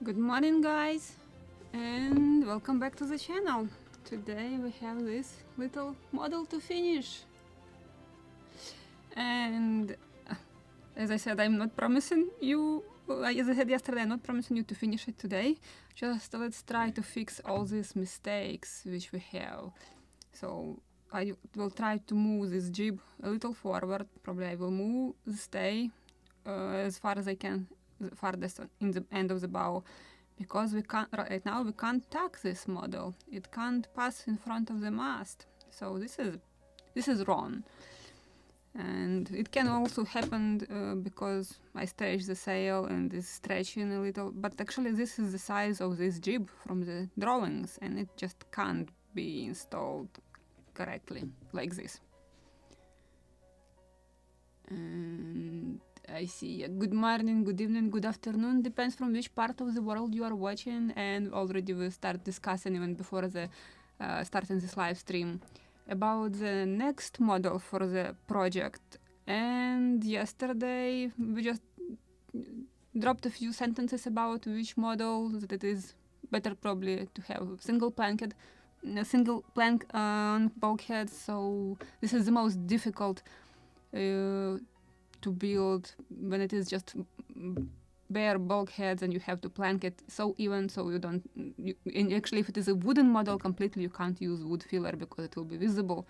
Good morning, guys, and welcome back to the channel. Today we have this little model to finish, and as I said, I'm not promising you, as I said yesterday, I'm not promising you to finish it today. Just let's try to fix all these mistakes which we have. So I will try to move this jib a little forward. Probably I will move the stay as far as I can, farthest in the end of the bow, because we can't right now we can't tack this model. It can't pass in front of the mast. So this is wrong, and it can also happen because I stretch the sail and is stretching a little. But actually, this is the size of this jib from the drawings, and it just can't be installed correctly like this. And I see. Good morning, good evening, good afternoon. Depends from which part of the world you are watching. And already we start discussing even before the starting this live stream about the next model for the project. And yesterday we just dropped a few sentences about which model that it is better probably to have single plank on bulkhead. So this is the most difficult to build when it is just bare bulkheads and you have to plank it so even so you don't and actually if it is a wooden model completely, you can't use wood filler because it will be visible.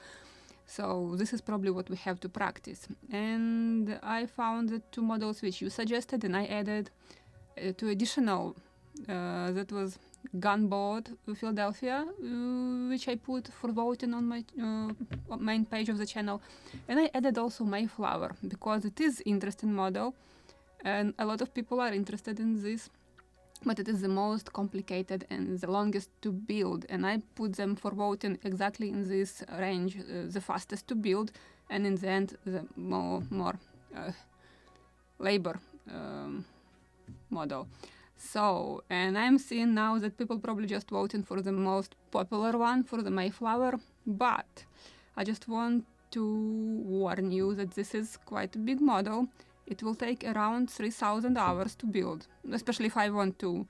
So this is probably what we have to practice, and I found the two models which you suggested, and I added two additional that was gunboat Philadelphia, which I put for voting on my main page of the channel, and I added also Mayflower because it is interesting model and a lot of people are interested in this, but it is the most complicated and the longest to build, and I put them for voting exactly in this range, the fastest to build and in the end the more labor model. So, and I'm seeing now that people probably just voting for the most popular one, for the Mayflower, but I just want to warn you that this is quite a big model. It will take around 3,000 hours to build, especially if I want to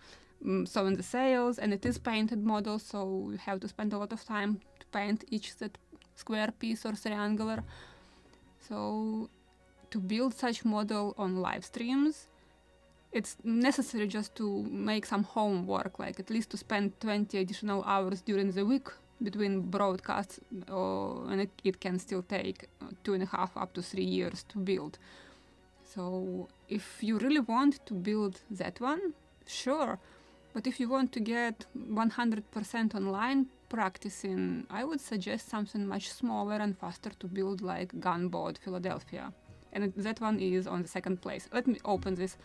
sew in the sails, and it is painted model, so you have to spend a lot of time to paint each that square piece or triangular. So, to build such model on live streams, it's necessary just to make some homework, like at least to spend 20 additional hours during the week between broadcasts, and it can still take 2.5 up to 3 years to build. So if you really want to build that one, sure, but if you want to get 100% online practicing, I would suggest something much smaller and faster to build, like Gunboat Philadelphia, and that one is on the second place. Let me open this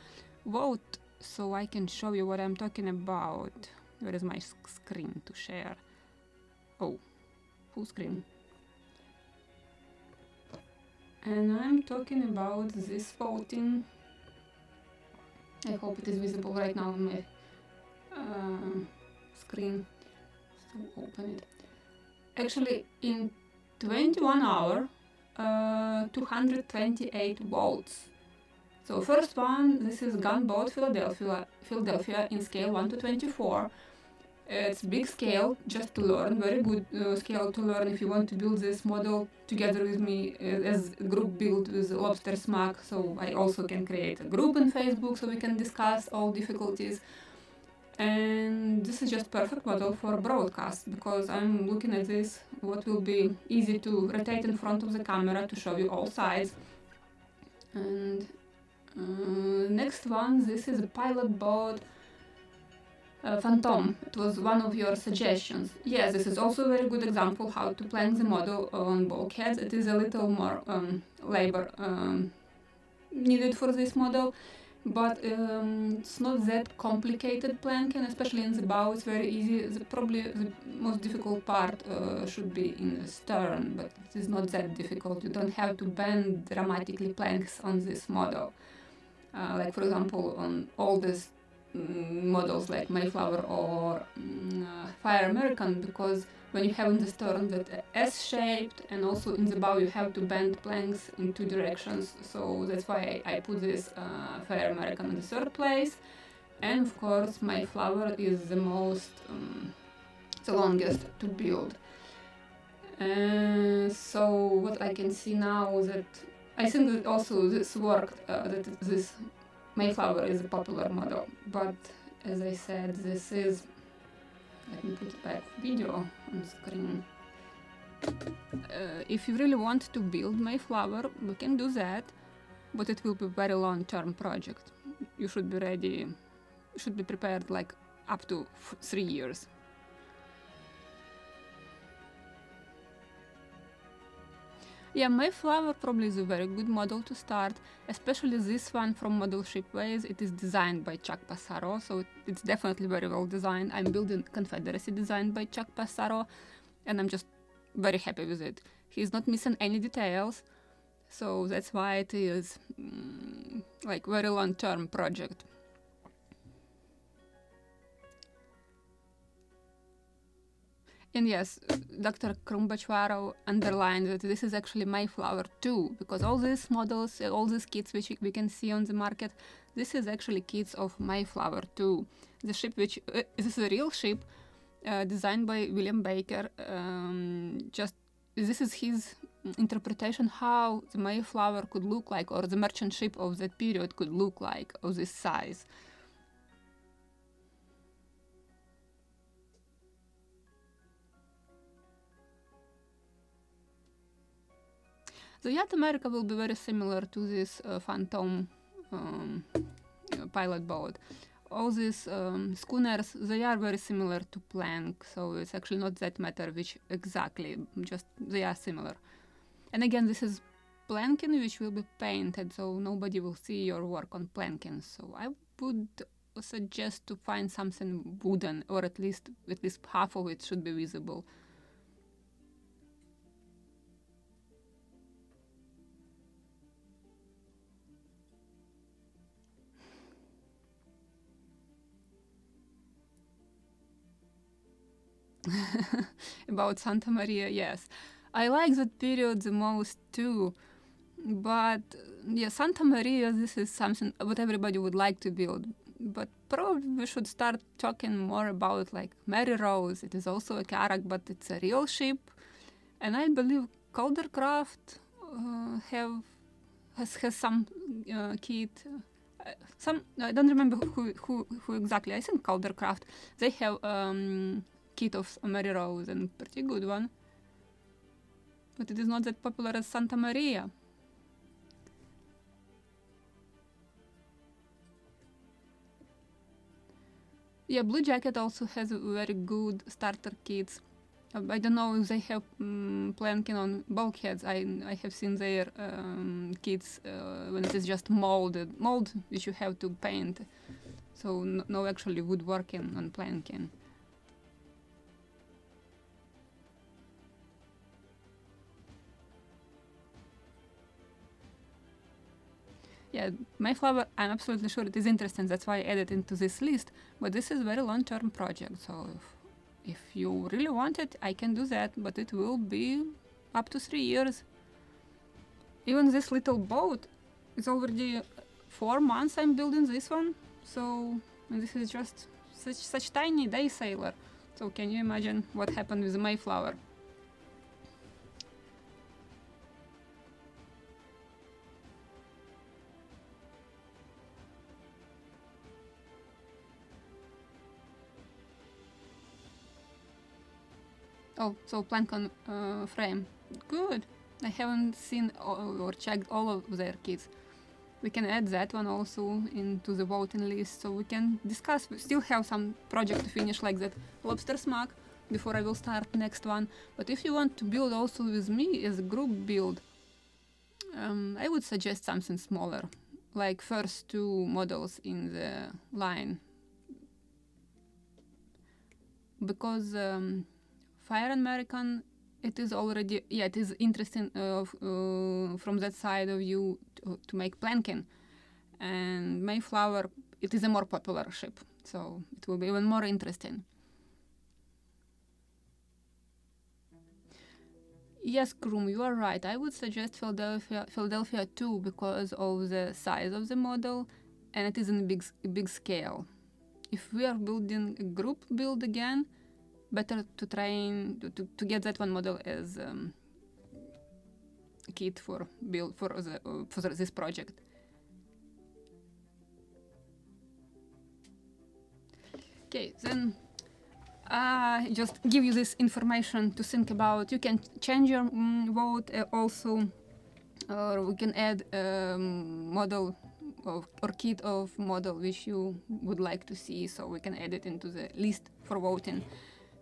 vote so I can show you what I'm talking about. Where is my screen to share? Oh, full screen. And I'm talking about this voting. I hope it is visible right now on my screen. So open it. Actually, in 21 hours, 228 votes. So first one, this is Gunboat Philadelphia in scale 1 to 24. It's big scale, just to learn, very good scale to learn if you want to build this model together with me as a group build with Lobster Smack. So I also can create a group on Facebook so we can discuss all difficulties. And this is just perfect model for broadcast, because I'm looking at this, what will be easy to rotate in front of the camera to show you all sides. And next one, this is a pilot boat Phantom. It was one of your suggestions. Yes, this is also a very good example how to plank the model on bulkheads. It is a little more labor needed for this model, but it's not that complicated planking, especially in the bow. It's very easy. Probably the most difficult part should be in the stern, but it is not that difficult. You don't have to bend dramatically planks on this model. Like for example on all these models like Mayflower or Fire American, because when you have in the stern that S-shaped and also in the bow you have to bend planks in two directions, so that's why I put this Fire American in the third place. And of course, Mayflower is the longest to build. So what I can see now that I think that also this worked, that this Mayflower is a popular model, but as I said, this is, let me put back video on screen. If you really want to build Mayflower, we can do that, but it will be a very long-term project. You should be ready, you should be prepared like up to 3 years. Yeah, Mayflower probably is a very good model to start, especially this one from Model Shipways. It is designed by Chuck Passaro, so it's definitely very well designed. I'm building Confederacy designed by Chuck Passaro, and I'm just very happy with it. He's not missing any details, so that's why it is like very long-term project. And yes, Dr. Batchvarov underlined that this is actually Mayflower 2, because all these models, all these kits which we can see on the market, this is actually kits of Mayflower 2. The ship which, this is a real ship designed by William Baker. This is his interpretation how the Mayflower could look like, or the merchant ship of that period could look like, of this size. The Yacht America will be very similar to this Phantom pilot boat. All these schooners, they are very similar to plank, so it's actually not that matter which exactly, just they are similar. And again, this is planking which will be painted, so nobody will see your work on planking. So I would suggest to find something wooden, or at least half of it should be visible. About Santa Maria, yes. I like that period the most too. But yeah, Santa Maria, this is something what everybody would like to build. But probably we should start talking more about like Mary Rose. It is also a kayak, but it's a real ship. And I believe Caldercraft has some kit. I don't remember who exactly. I think Caldercraft. They have kit of Mary Rose, and pretty good one. But it is not that popular as Santa Maria. Yeah, Blue Jacket also has very good starter kits. I don't know if they have planking on bulkheads. I have seen their kits when it is just mold which you have to paint. So no actually woodworking on planking. Yeah, Mayflower, I'm absolutely sure it is interesting. That's why I added into this list. But this is a very long-term project. So if you really want it, I can do that. But it will be up to 3 years. Even this little boat is already 4 months I'm building this one. So this is just such tiny DAYSAILER. So can you imagine what happened with the Mayflower? Oh, so Plankton frame. Good. I haven't seen or checked all of their kits. We can add that one also into the voting list, so we can discuss. We still have some project to finish, like that lobster smack, before I will start next one. But if you want to build also with me as a group build, I would suggest something smaller, like first 2 models in the line. Because Fire American, it is already, yeah, it is interesting from that side of view to make planking. And Mayflower, it is a more popular ship, so it will be even more interesting. Yes, Krum, you are right. I would suggest Philadelphia too, because of the size of the model, and it is in a big scale. if we are building a group build again, better to train to get that one model as kit for build for this project. Okay, then just give you this information to think about. You can change your vote also, or we can add model or kit of model which you would like to see, so we can add it into the list for voting.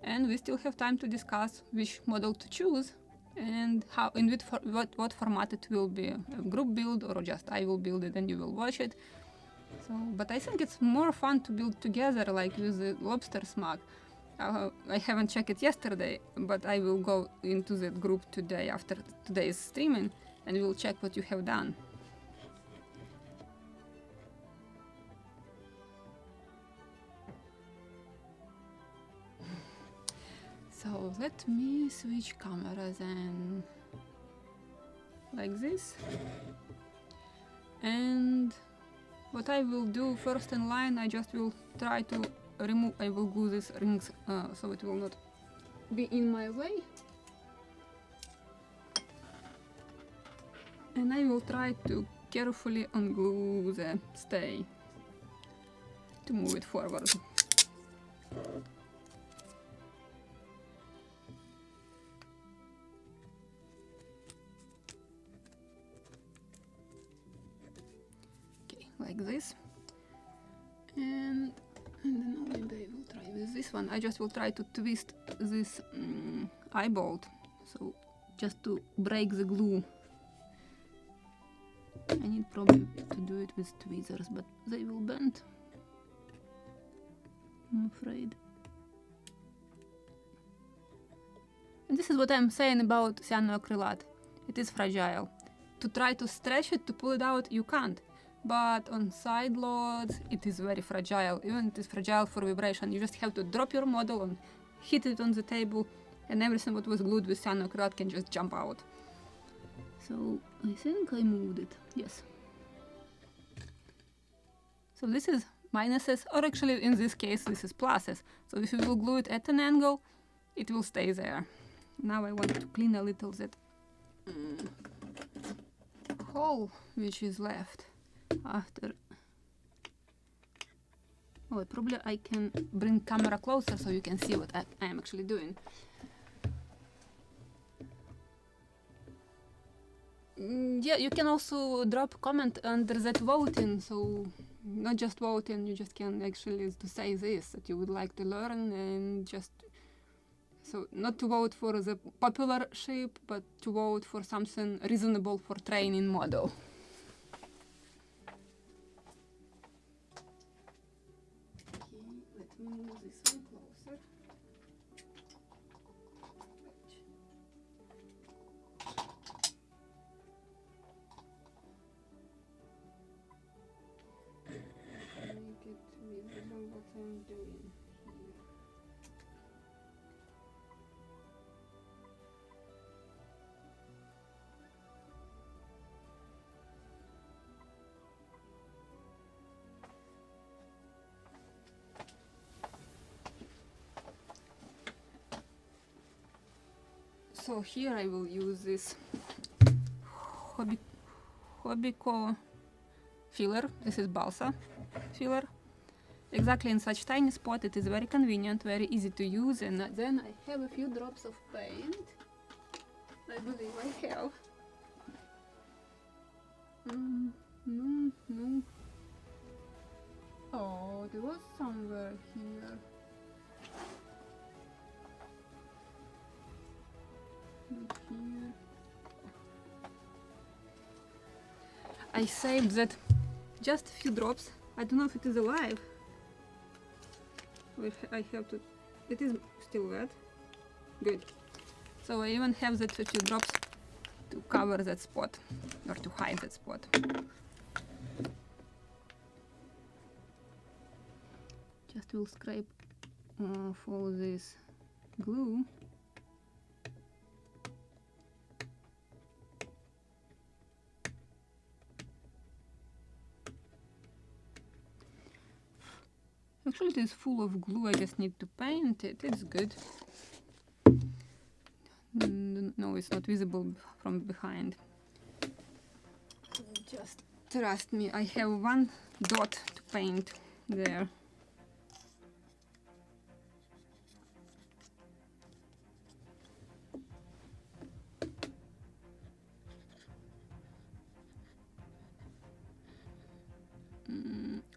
And we still have time to discuss which model to choose and how, in what format it will be, a group build or just I will build it and you will watch it. So, but I think it's more fun to build together, like with the lobster smug. I haven't checked it yesterday, but I will go into that group today after today's streaming and we'll check what you have done. So let me switch cameras and like this. And what I will do first in line, I just will try to remove, I will glue these rings so it will not be in my way. And I will try to carefully unglue the stay to move it forward. Like this, and then maybe I will try with this one. I just will try to twist this eye bolt, so just to break the glue. I need probably to do it with tweezers, but they will bend, I'm afraid. And this is what I'm saying about cyanoacrylate. It is fragile. To try to stretch it, to pull it out, you can't. But on side loads, it is very fragile. Even it is fragile for vibration. You just have to drop your model and hit it on the table, and everything what was glued with cyanoacrylate can just jump out. So I think I moved it. Yes. So this is minuses, or actually in this case this is pluses. So if you will glue it at an angle, it will stay there. Now I want to clean a little that hole which is left after. Oh, probably I can bring camera closer so you can see what I am actually doing. Yeah, you can also drop a comment under that voting, so not just voting, you just can actually to say this, that you would like to learn, and just so not to vote for the popular ship, but to vote for something reasonable for training model. Let me move this one closer. Make it visible what I'm doing here. So here I will use this Hobbyco filler. This is balsa filler. Exactly in such tiny spot. It is very convenient, very easy to use. And then I have a few drops of paint. I believe I have. No. Oh, there was somewhere here. Not here. I saved that just a few drops. I don't know if it is alive. I have to. It is still wet. Good. So I even have that few drops to cover that spot or to hide that spot. Just will scrape off all this glue. Actually, it is full of glue. I just need to paint it. It's good. No, it's not visible from behind. Just trust me. I have one dot to paint there.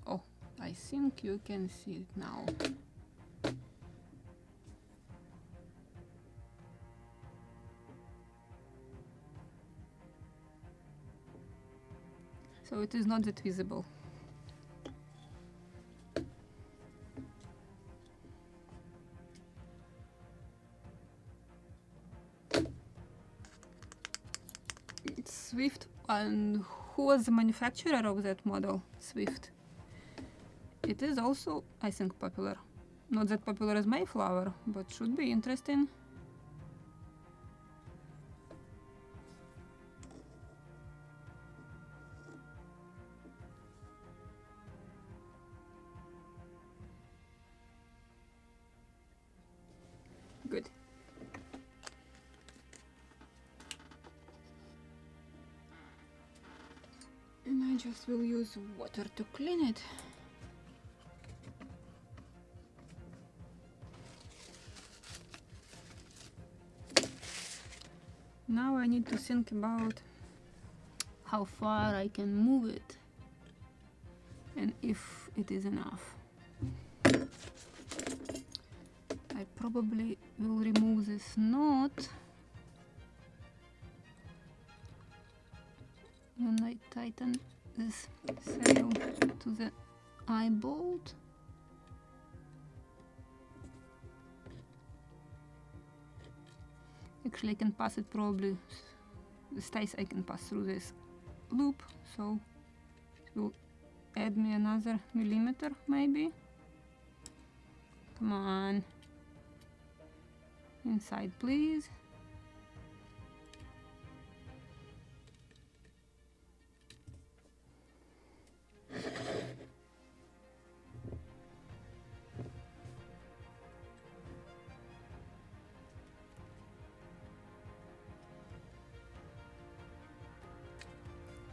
Oh, I think you can see it now. So it is not that visible. It's Swift. And who was the manufacturer of that model? Swift. It is also, I think, popular. Not that popular as Mayflower, but should be interesting. Good. And I just will use water to clean it. Now I need to think about how far I can move it and if it is enough. I probably will remove this knot when I tighten this sail to the eye bolt. Actually, I can pass it probably, the stays I can pass through this loop, so it will add me another millimeter maybe. Come on. Inside, please.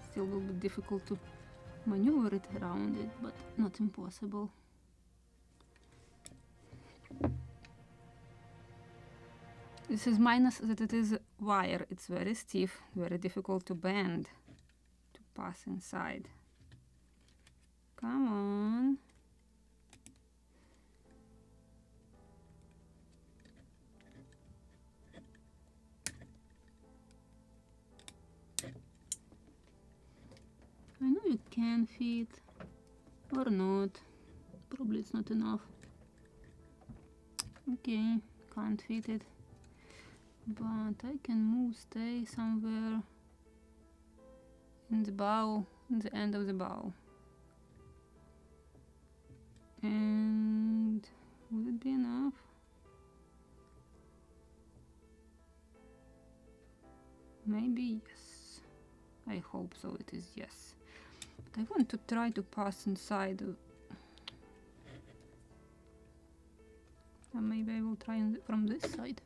Still will be difficult to maneuver it around it, but not impossible. This is minus that it is wire. It's very stiff, very difficult to bend, to pass inside. Come on. I know you can fit, or not. Probably it's not enough. Okay, can't fit it. But I can move, stay somewhere in the bow, in the end of the bow. And will it be enough? Maybe yes. I hope so, it is yes. But I want to try to pass inside. Maybe I will try from this side.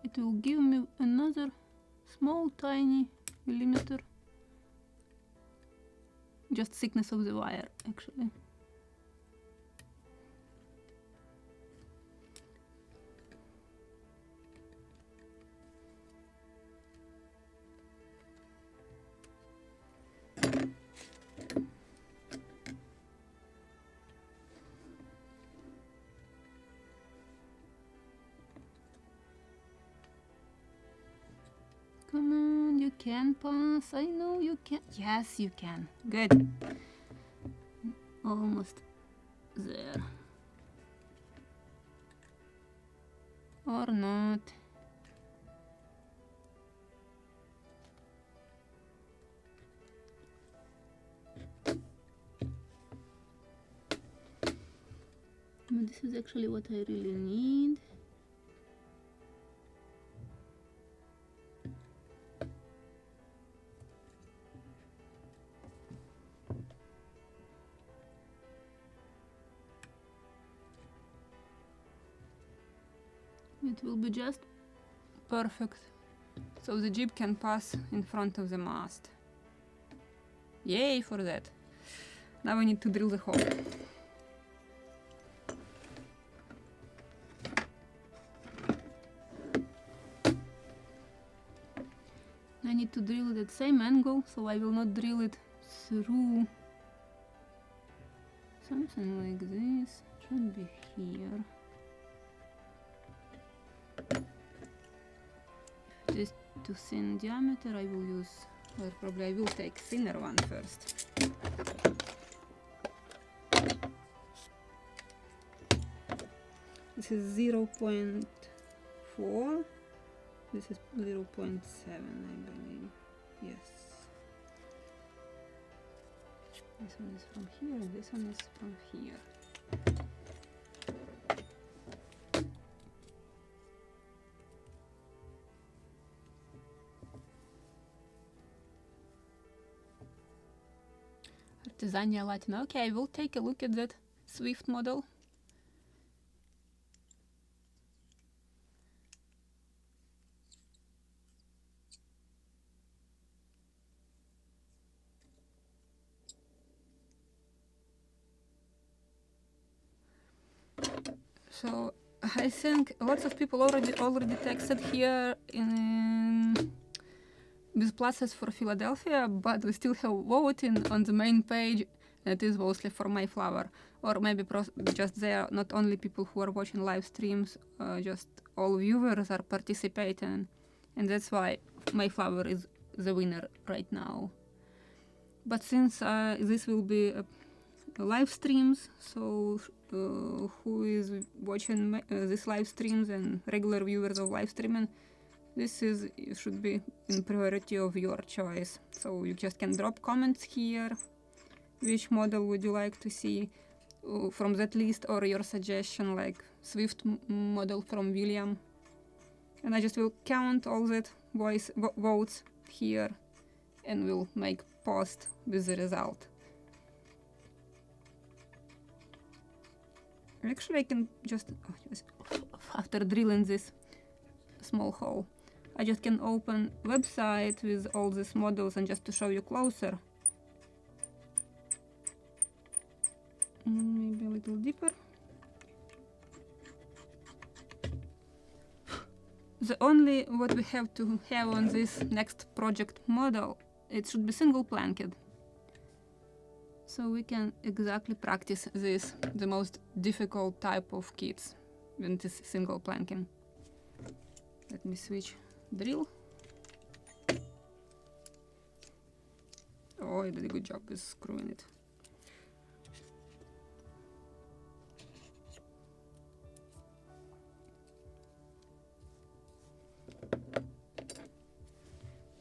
It will give me another small tiny millimeter. Just thickness of the wire, actually. Come on, you can pass. I know you can. Yes, you can. Good. Almost there. Or not. But this is actually what I really need. it will be just perfect. So the jib can pass in front of the mast. Yay for that. Now I need to drill the hole. I need to drill it at the same angle, so I will not drill it through. Something like this. It should be here. If it is too thin diameter, I will use, or probably I will take thinner one first. This is 0.4. This is 0.7, I believe. Yes. This one is from here, and this one is from here. Artisania Latina. Okay, I will take a look at that Swift model. So I think lots of people already texted here with pluses for Philadelphia, but we still have voting on the main page. It is mostly for Mayflower, or maybe just there. Not only people who are watching live streams, just all viewers are participating, and that's why Mayflower is the winner right now. But since this will be live streams, so who is watching these live streams and regular viewers of live streaming, this should be in priority of your choice. So you just can drop comments here. Which model would you like to see from that list, or your suggestion like Swift model from William? And I just will count all that votes here and will make post with the result. Actually, I can just, after drilling this small hole, I just can open website with all these models and just to show you closer. Maybe a little deeper. The only what we have to have on this next project model, it should be single planked. So we can exactly practice this, the most difficult type of kits, when it is single planking. Let me switch drill. Oh, I did a good job with screwing it.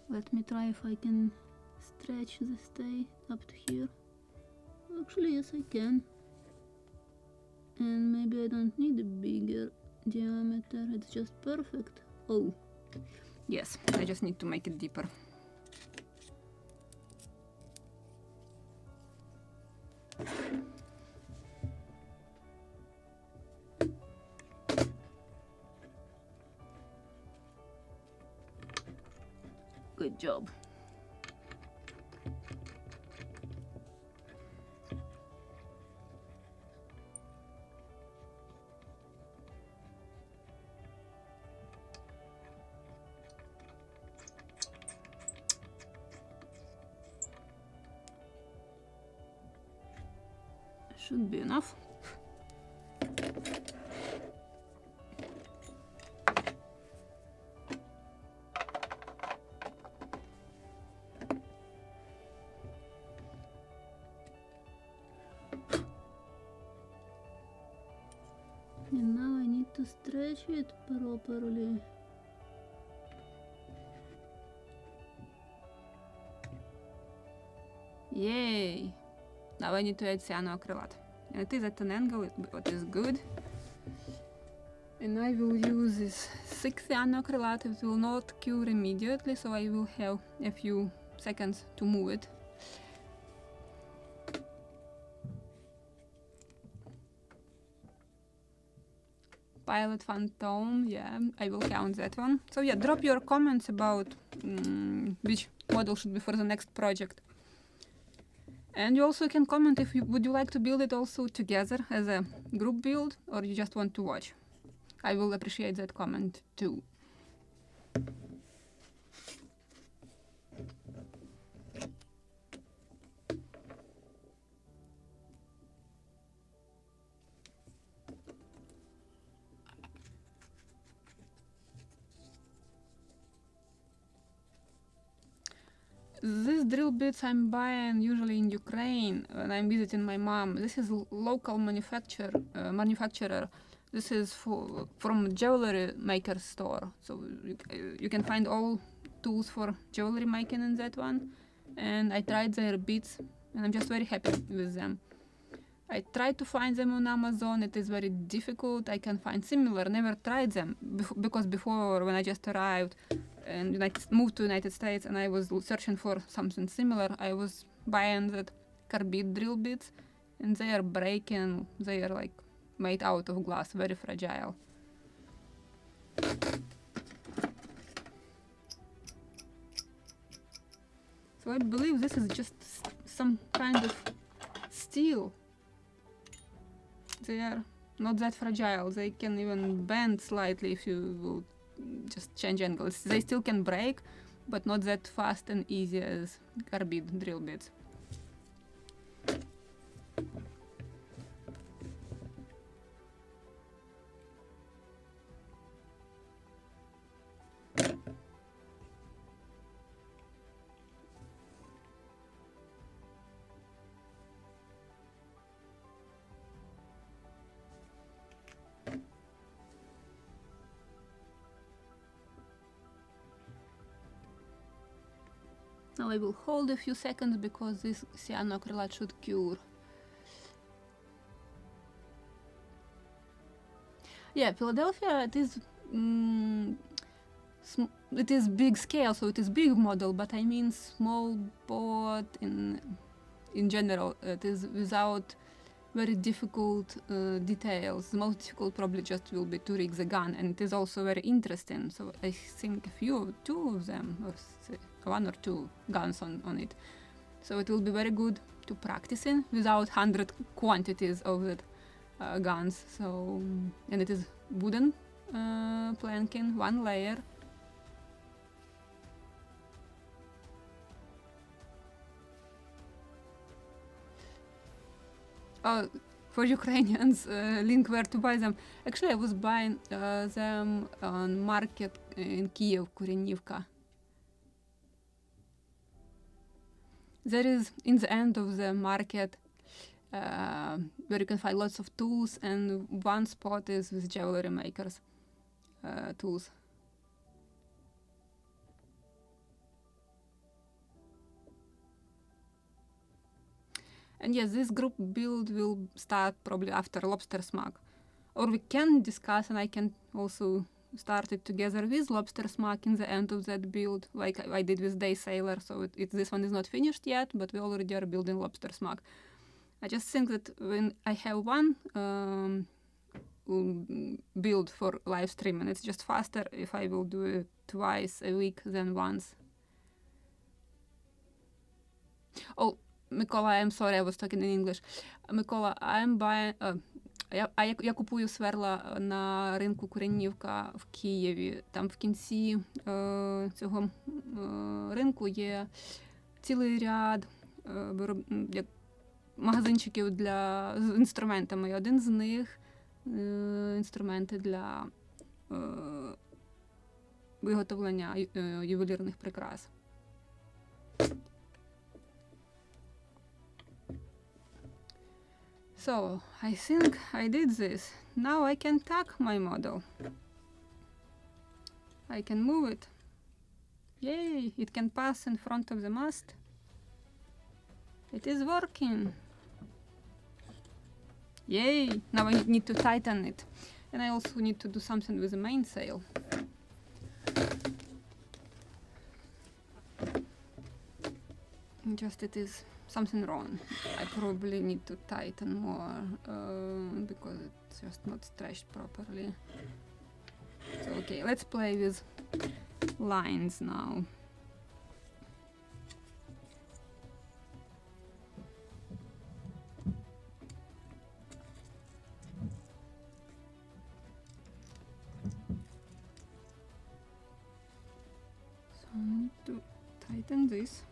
Let me try if I can stretch the stay up to here. Actually, yes, I can. And maybe I don't need a bigger diameter, it's just perfect. Oh, yes, I just need to make it deeper. Good job. Should be enough. And now I need to stretch it properly. Yay! Now I need to add cyanoacrylate. And it is at an angle, what is good. And I will use this thick cyanoacrylate. It will not cure immediately, so I will have a few seconds to move it. Pilot Phantom, yeah, I will count that one. So yeah, drop your comments about which model should be for the next project. And you also can comment if would you like to build it also together as a group build, or you just want to watch. I will appreciate that comment too. These drill bits I'm buying usually in Ukraine when I'm visiting my mom. This is local manufacturer. This is from jewelry maker store. So you can find all tools for jewelry making in that one. And I tried their bits and I'm just very happy with them. I tried to find them on Amazon. It is very difficult. I can find similar. Never tried them because before, when I just arrived and moved to United States and I was searching for something similar, I was buying that carbide drill bits and they are breaking. They are like made out of glass, very fragile. So I believe this is just some kind of steel. They are not that fragile. They can even bend slightly if you will just change angles. They still can break, but not that fast and easy as carbide drill bits. Now I will hold a few seconds because this cyanoacrylate should cure. Yeah, Philadelphia, it is big scale, so it is big model, but I mean small boat in general. It is without very difficult details. The most difficult probably just will be to rig the gun, and it is also very interesting. So I think two of them, or one or two guns on it. So it will be very good to practice in without 100 quantities of it guns. So, and it is wooden planking, one layer. Oh, for Ukrainians, link where to buy them. Actually, I was buying them on market in Kiev, Kurenivka. There is, in the end of the market, where you can find lots of tools, and one spot is with jewelry makers tools. And yes, this group build will start probably after Lobster Smack. Or we can discuss, and I can also start it together with Lobster Smack in the end of that build, like I did with DAYSAILER. So this one is not finished yet, but we already are building Lobster Smack. I just think that when I have one build for live stream, and it's just faster if I will do it twice a week than once. Oh, Микола, I'm sorry, I was talking in English. Микола, I'm buying... Я купую сверла на ринку Куренівка в Києві. Там в кінці цього ринку є цілий ряд магазинчиків з інструментами. І один з них інструменти для виготовлення ювелірних прикрас. So, I think I did this. Now I can tack my model. I can move it. Yay! It can pass in front of the mast. It is working. Yay! Now I need to tighten it. And I also need to do something with the mainsail. Just it is something wrong. I probably need to tighten more because it's just not stretched properly. So okay, let's play with lines now. So I need to tighten this.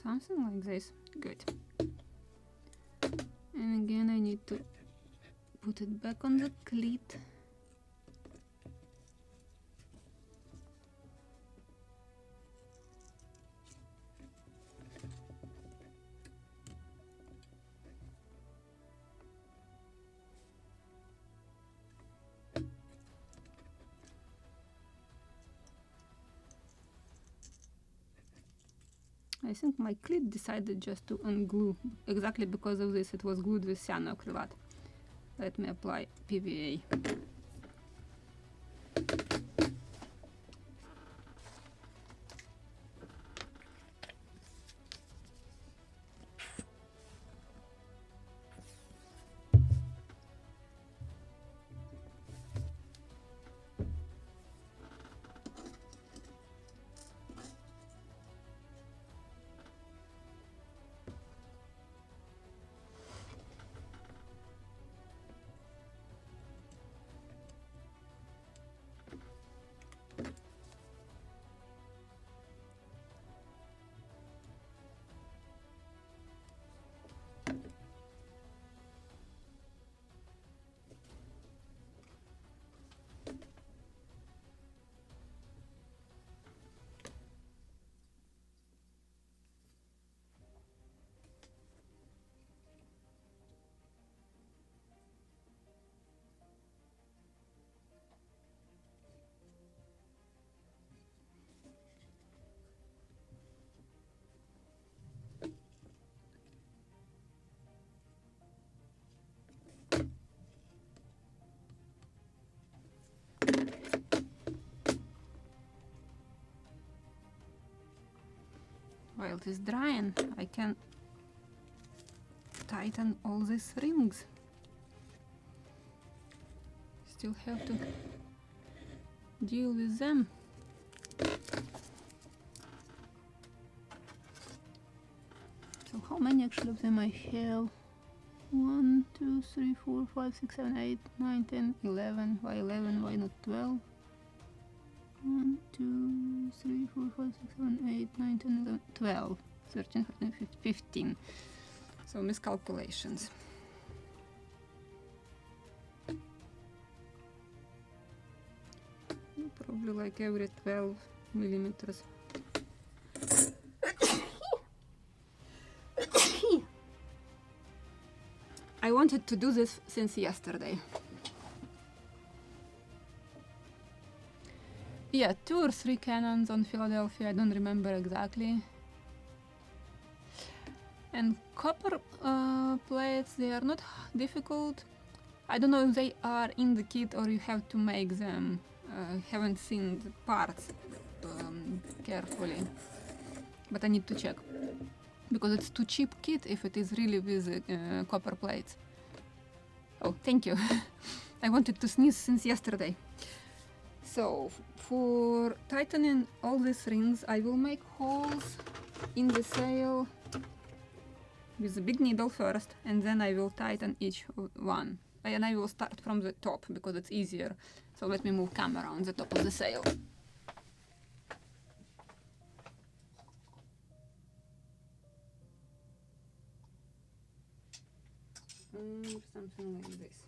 Something like this. Good. And again I need to put it back on the cleat. I think my cleat decided just to unglue. Exactly because of this, it was glued with cyanoacrylate. Let me apply PVA. While it is drying, I can tighten all these rings. Still have to deal with them. So how many actually of them I have? 1, 2, 3, 4, 5, 6, 7, 8, 9, 10, 11. Why 11? Why not 12? 1, 2, 3, 4, 5, 6, 7, 8, 9, 10, 11, 12, 13, 14, 15. So miscalculations. Probably like every 12 millimeters. I wanted to do this since yesterday. Yeah, 2 or 3 cannons on Philadelphia, I don't remember exactly. And copper plates, they are not difficult. I don't know if they are in the kit or you have to make them. Haven't seen the parts carefully, but I need to check. Because it's too cheap kit if it is really with copper plates. Oh, thank you. I wanted to sneeze since yesterday. So, for tightening all these rings, I will make holes in the sail with a big needle first, and then I will tighten each one. And I will start from the top, because it's easier. So let me move camera on the top of the sail. Something like this.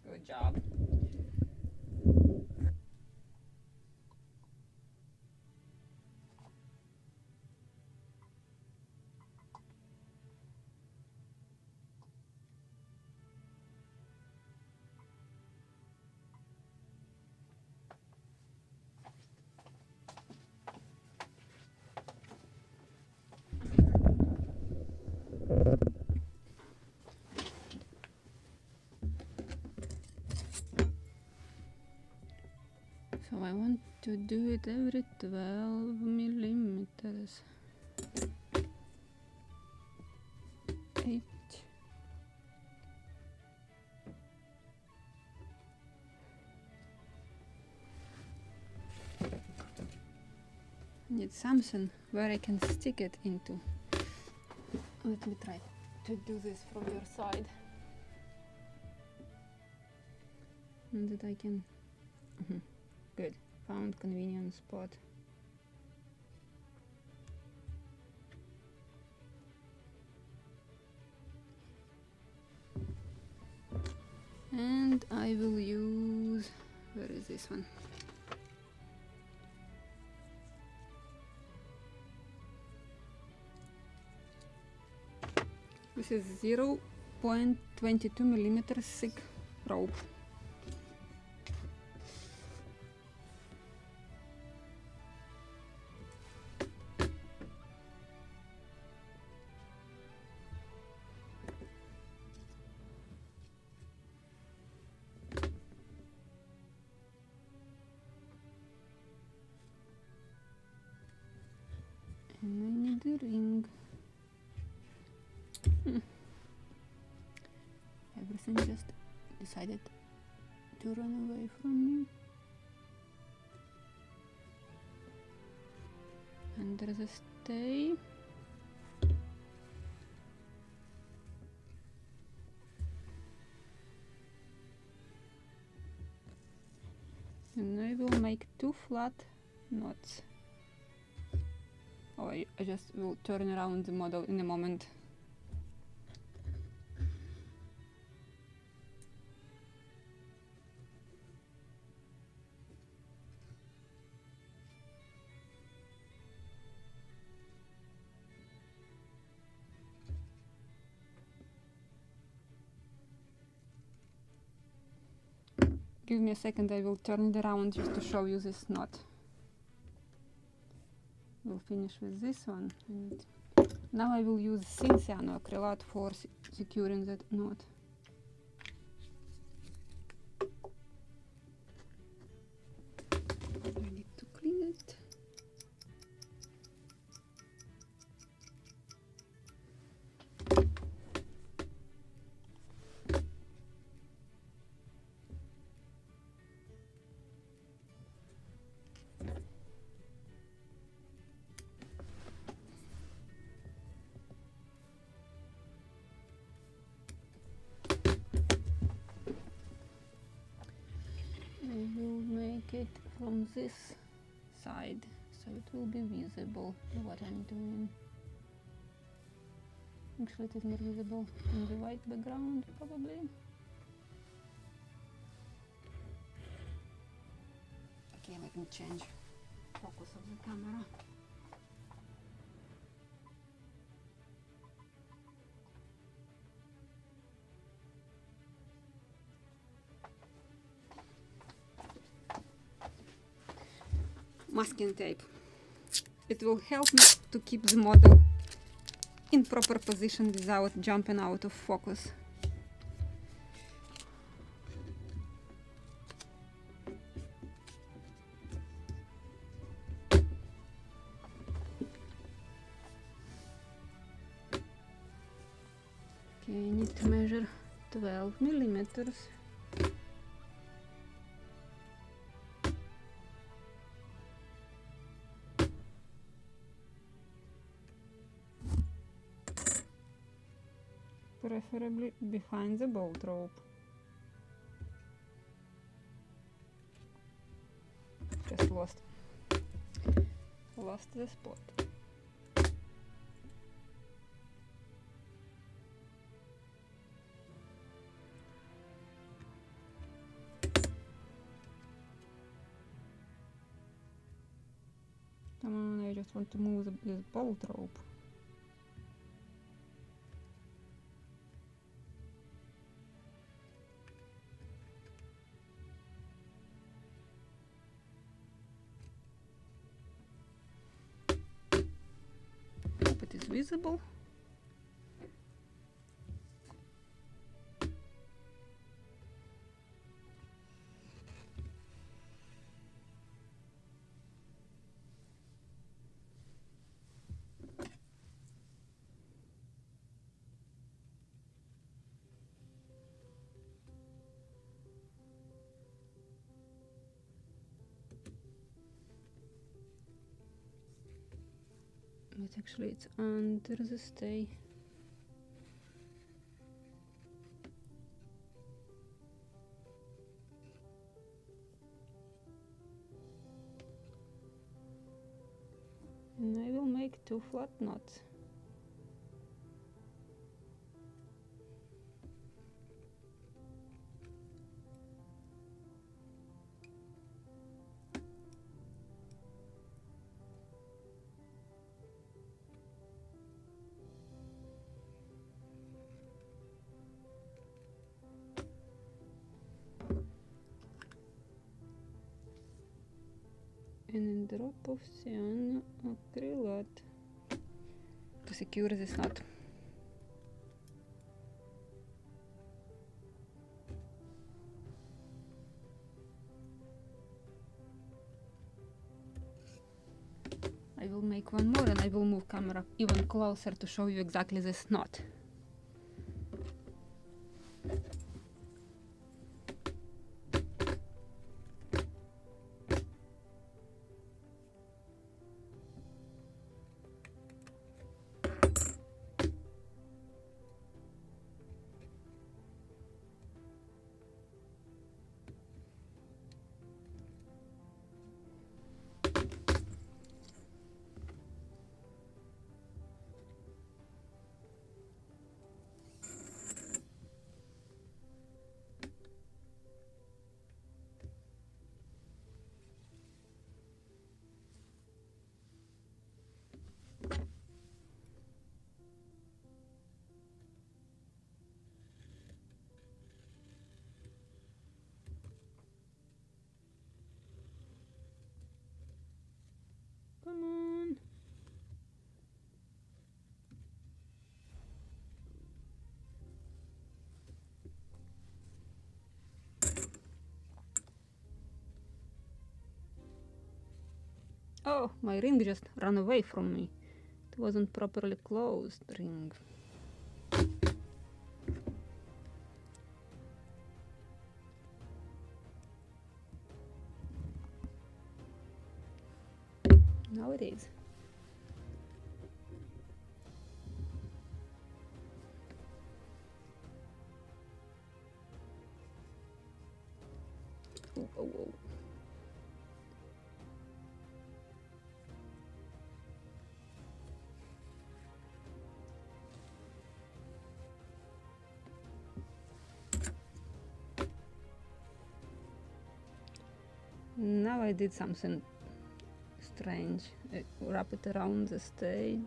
Good job. to do it every 12 millimeters. 8. Need something where I can stick it into. Let me try to do this from your side. And that I can... Good. Found convenient spot. And I will use... Where is this one? This is 0.22 millimeters thick rope. And I need a ring. Everything just decided to run away from me. And there's a stay. And I will make 2 flat knots. Oh, I just will turn around the model in a moment. Give me a second, I will turn it around just to show you this knot. We'll finish with this one. And now I will use thin cyanoacrylate for securing that knot. I need to clean it. I will make it from this side so it will be visible what I'm doing. Actually, it is more visible in the white background, probably. Okay, let me change focus of the camera. Masking tape. It will help me to keep the model in proper position without jumping out of focus. Okay, I need to measure 12 millimeters. Preferably behind the bolt rope. Just lost the spot. Come on, I just want to move this bolt rope. Hope it is visible. actually it's under the stay. And I will make 2 flat knots. And a drop of cyanoacrylate to secure this knot. I will make one more and I will move camera even closer to show you exactly this knot. Come on. Oh, my ring just ran away from me. It wasn't properly closed ring. Now it is. Oh, oh, oh. Now I did something strange. I wrap it around the stay.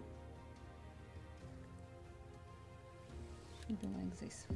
Something like this.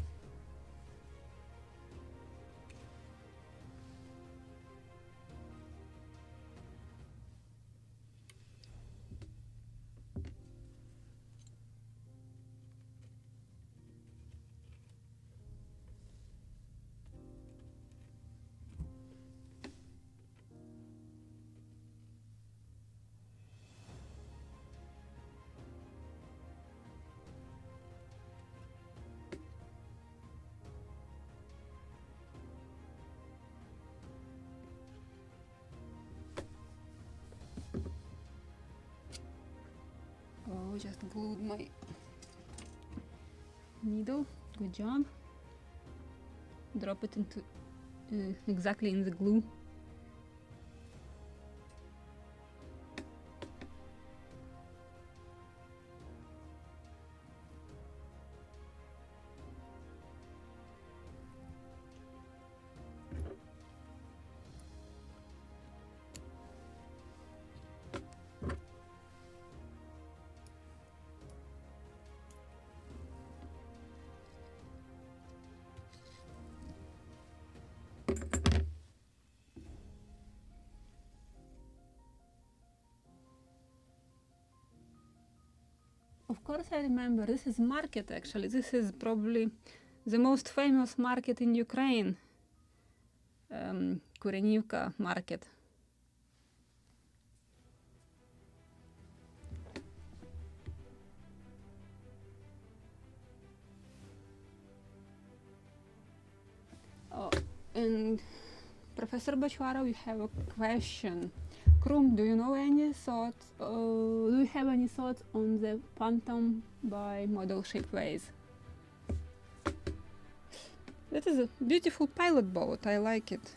Oh, just glued my needle. Good job. Drop it into exactly in the glue. Of course I remember, this is market actually. This is probably the most famous market in Ukraine. Kurenivka market. Oh, and Professor Batchvarov, we have a question. Krum, do you know any thoughts? Do you have any thoughts on the Phantom by Model Shapeways? That is a beautiful pilot boat. I like it.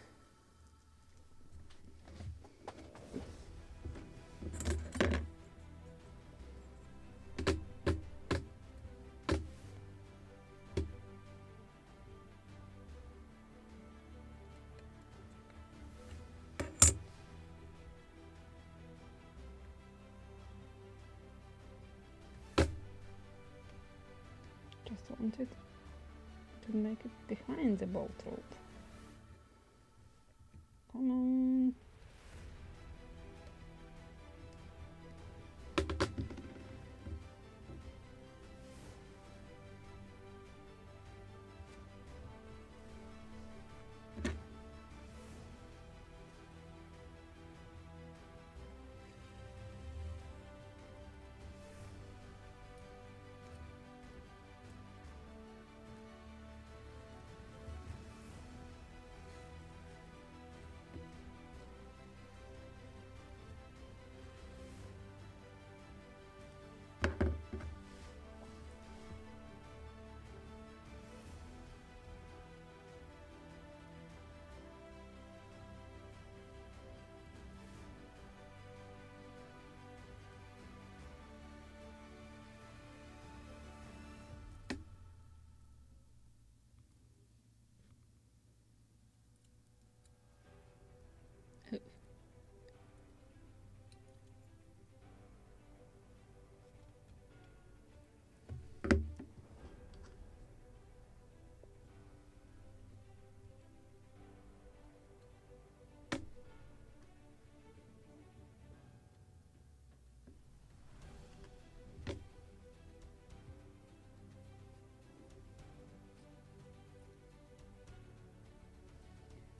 Just wanted to make it behind the bolt rope. Come on.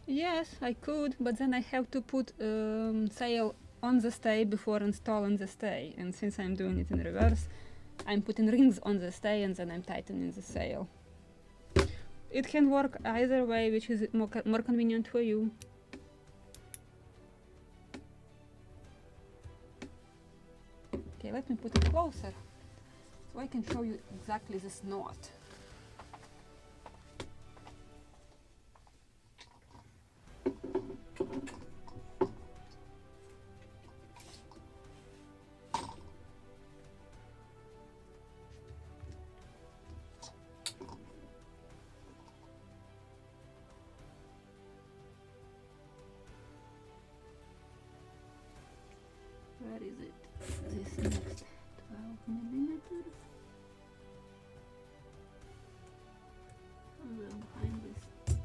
Yes, I could, but then I have to put sail on the stay before installing the stay. And since I'm doing it in reverse, I'm putting rings on the stay and then I'm tightening the sail. It can work either way, which is more convenient for you. Okay, let me put it closer so I can show you exactly this knot. Where is it? This next 12 millimeters. And then behind this.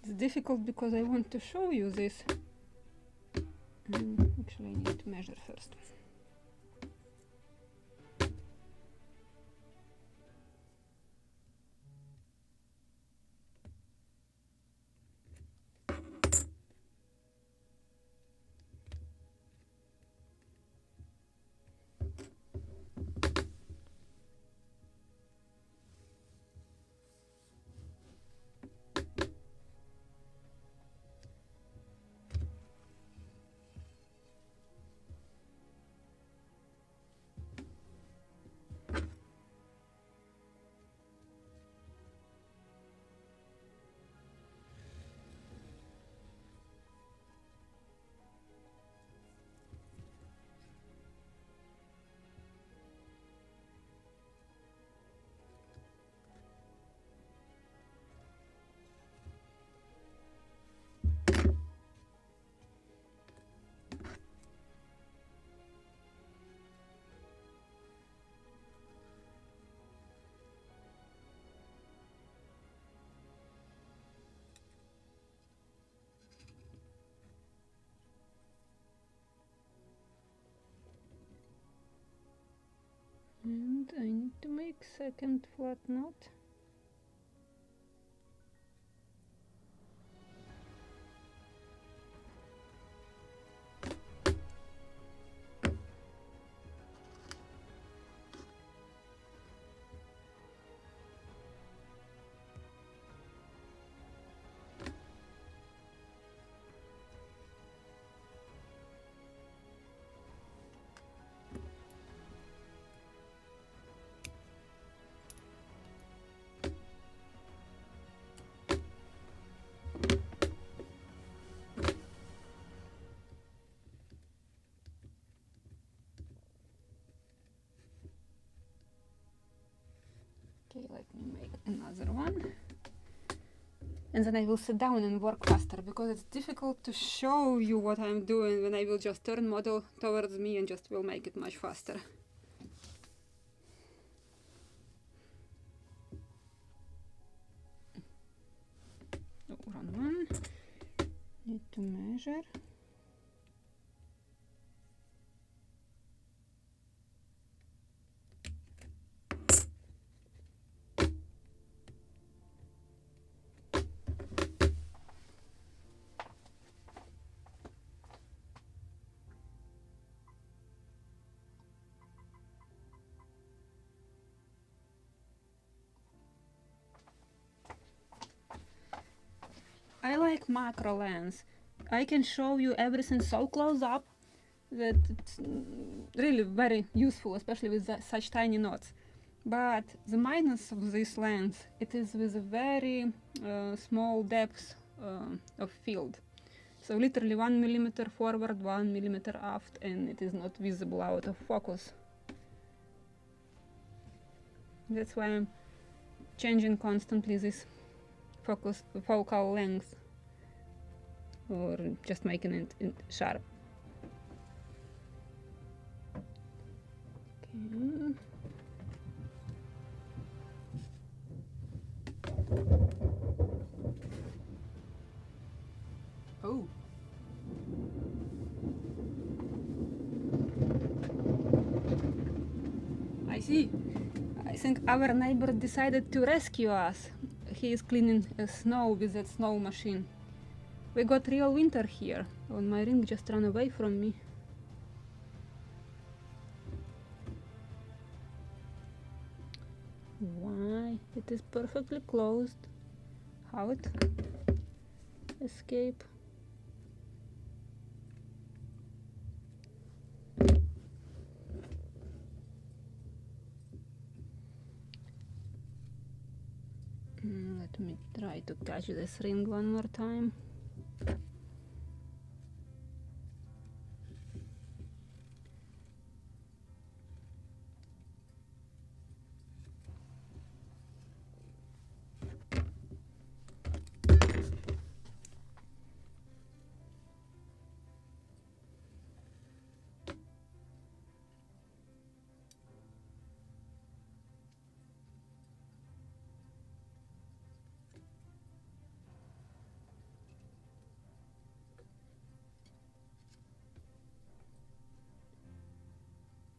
It's difficult because I want to show you this. Actually, I need to measure first. And I need to make second flat knot. Okay, let me make another one. And then I will sit down and work faster, because it's difficult to show you what I'm doing when I will just turn model towards me and just will make it much faster. Oh, wrong one. Need to measure. I like macro lens. I can show you everything so close up that it's really very useful, especially with such tiny knots. But the minus of this lens, it is with a very small depth of field. So literally 1 millimeter forward, 1 millimeter aft, and it is not visible out of focus. That's why I'm changing constantly this focal length, or just making it sharp. Okay. Oh. I see. I think our neighbor decided to rescue us. He is cleaning snow with that snow machine. We got real winter here. Oh, my ring just ran away from me. Why? It is perfectly closed. How it escape? Let me try to catch this ring one more time.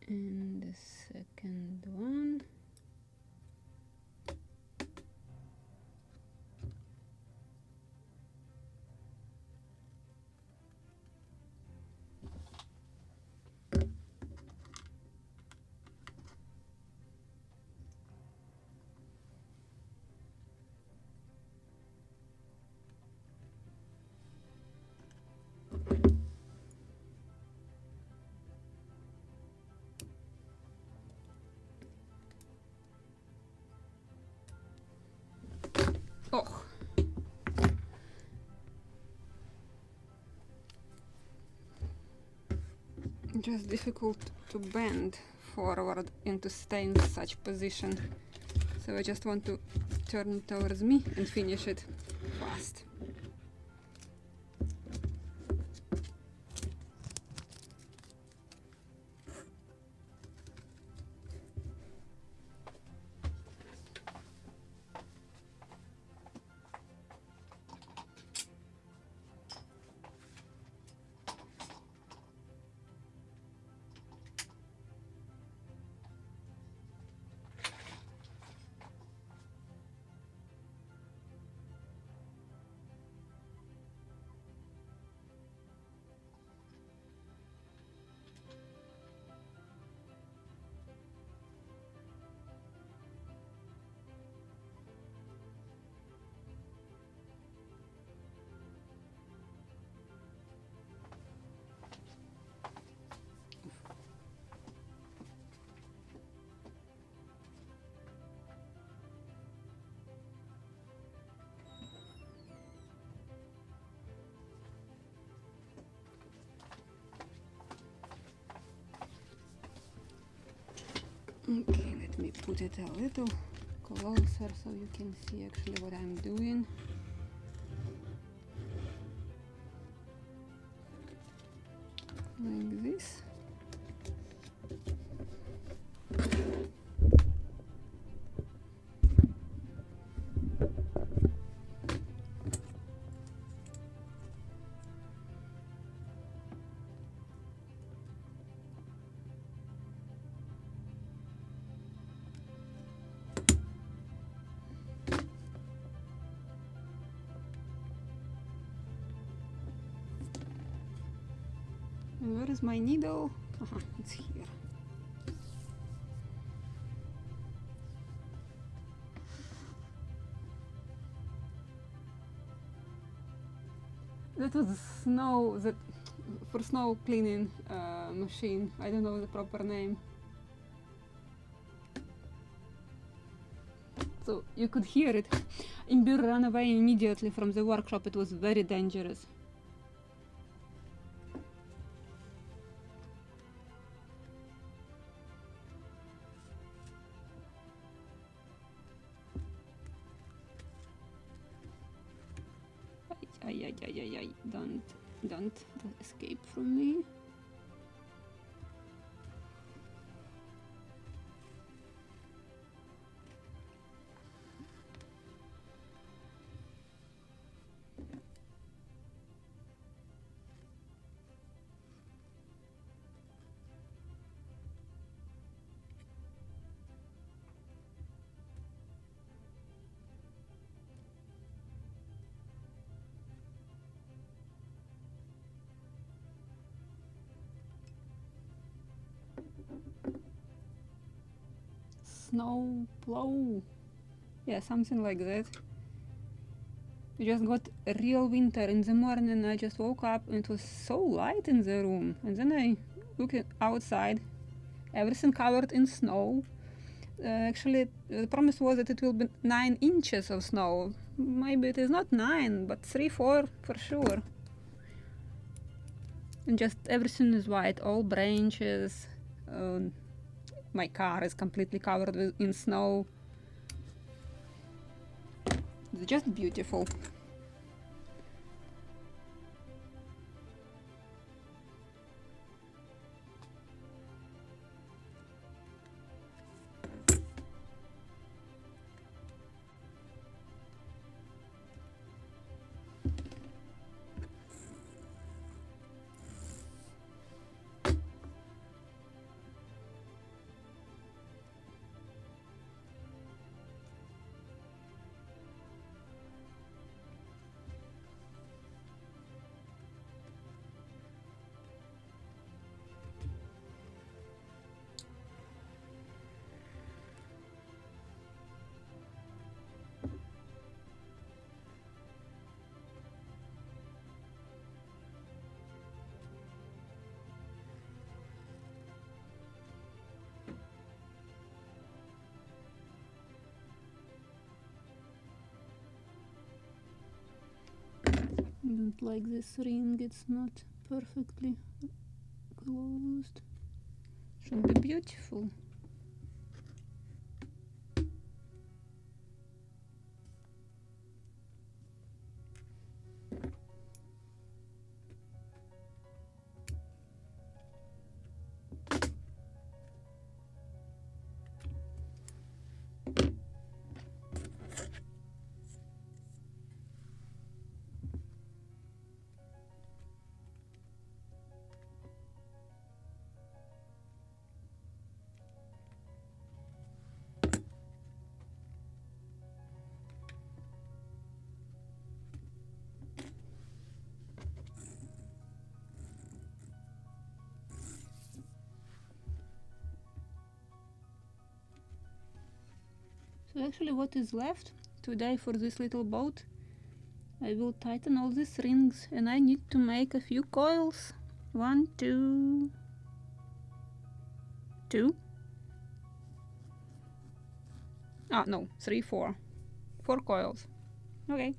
And the second one. Oh. Just difficult to bend forward and to stay in such position. So I just want to turn it towards me and finish it fast. Okay, let me put it a little closer so you can see actually what I'm doing. Like this. And where is my needle? It's here. That was snow, that for snow cleaning machine. I don't know the proper name. So you could hear it. Imbir ran away immediately from the workshop. It was very dangerous. Ay, don't escape from me. Snow plow. Yeah, something like that. We just got a real winter in the morning. I just woke up and it was so light in the room. And then I looked outside, everything covered in snow. Actually, the promise was that it will be 9 inches of snow. Maybe it is not 9, but 3, 4 for sure. And just everything is white, all branches. My car is completely covered in snow. It's just beautiful. I don't like this ring, it's not perfectly closed. Should be beautiful. So actually what is left today for this little boat, I will tighten all these rings and I need to make a few coils. 1, 2, 2. Ah, no, 3, 4. 4 coils. Okay.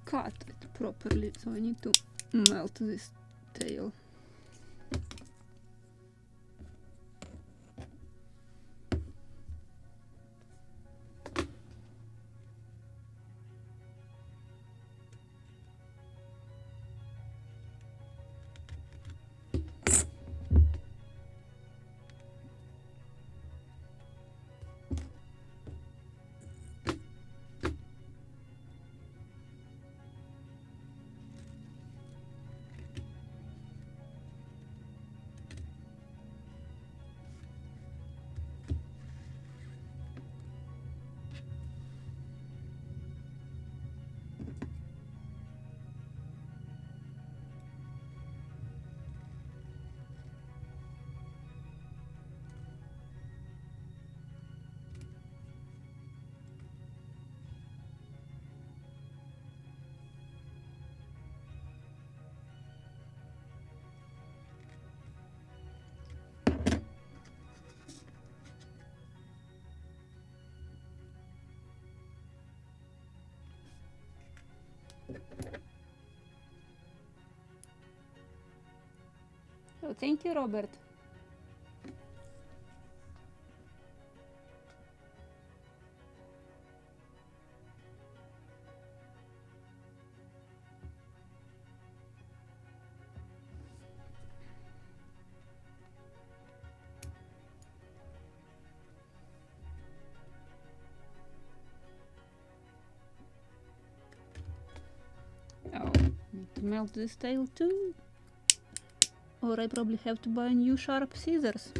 cut it properly, so I need to melt this tail. So thank you, Robert. Oh, need to melt this tail too. Or I probably have to buy new sharp scissors.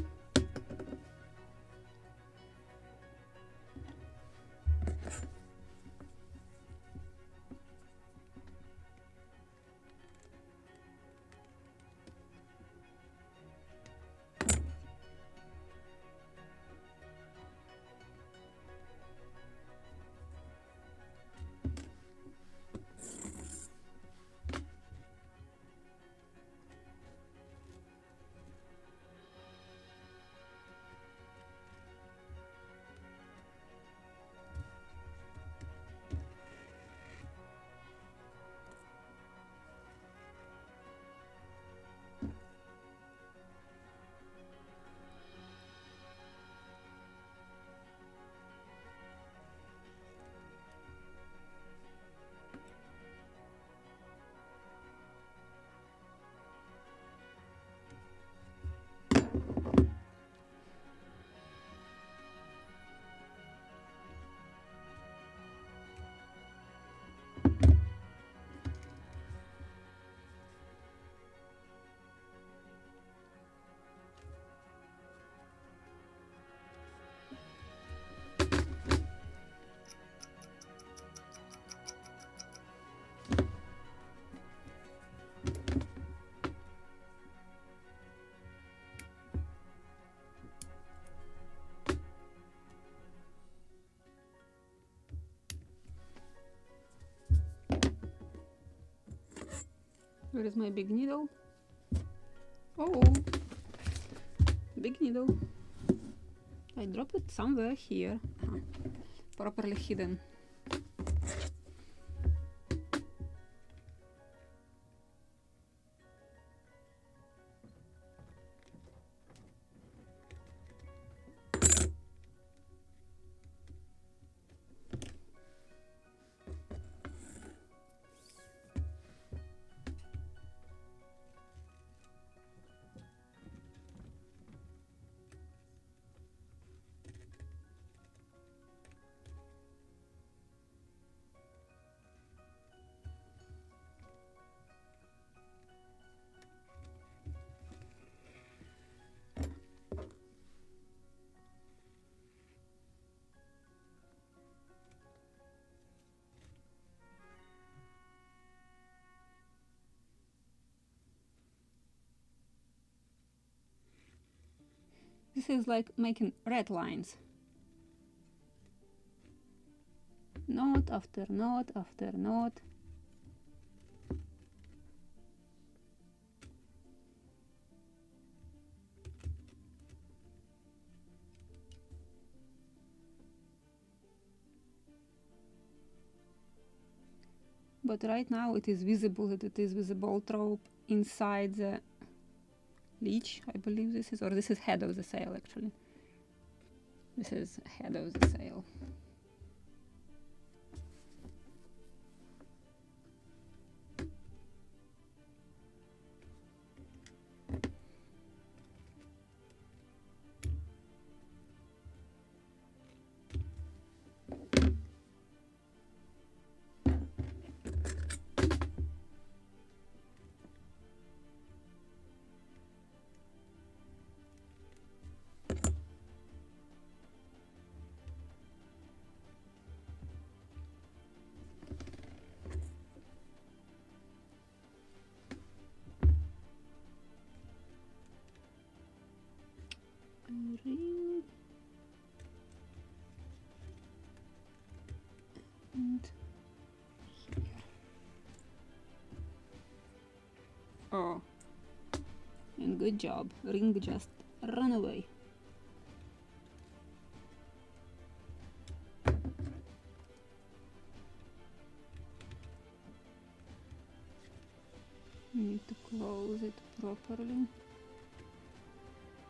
Where is my big needle? Oh, big needle. I dropped it somewhere here. Properly hidden. This is like making red lines. Knot after knot after knot. but right now it is visible that it is with the bolt rope inside the leech, I believe this is, or this is head of the sail actually. This is head of the sail. Ring and here. Oh, and good job, ring just run away. Need to close it properly.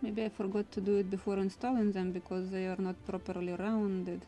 Maybe I forgot to do it before installing them because they are not properly rounded.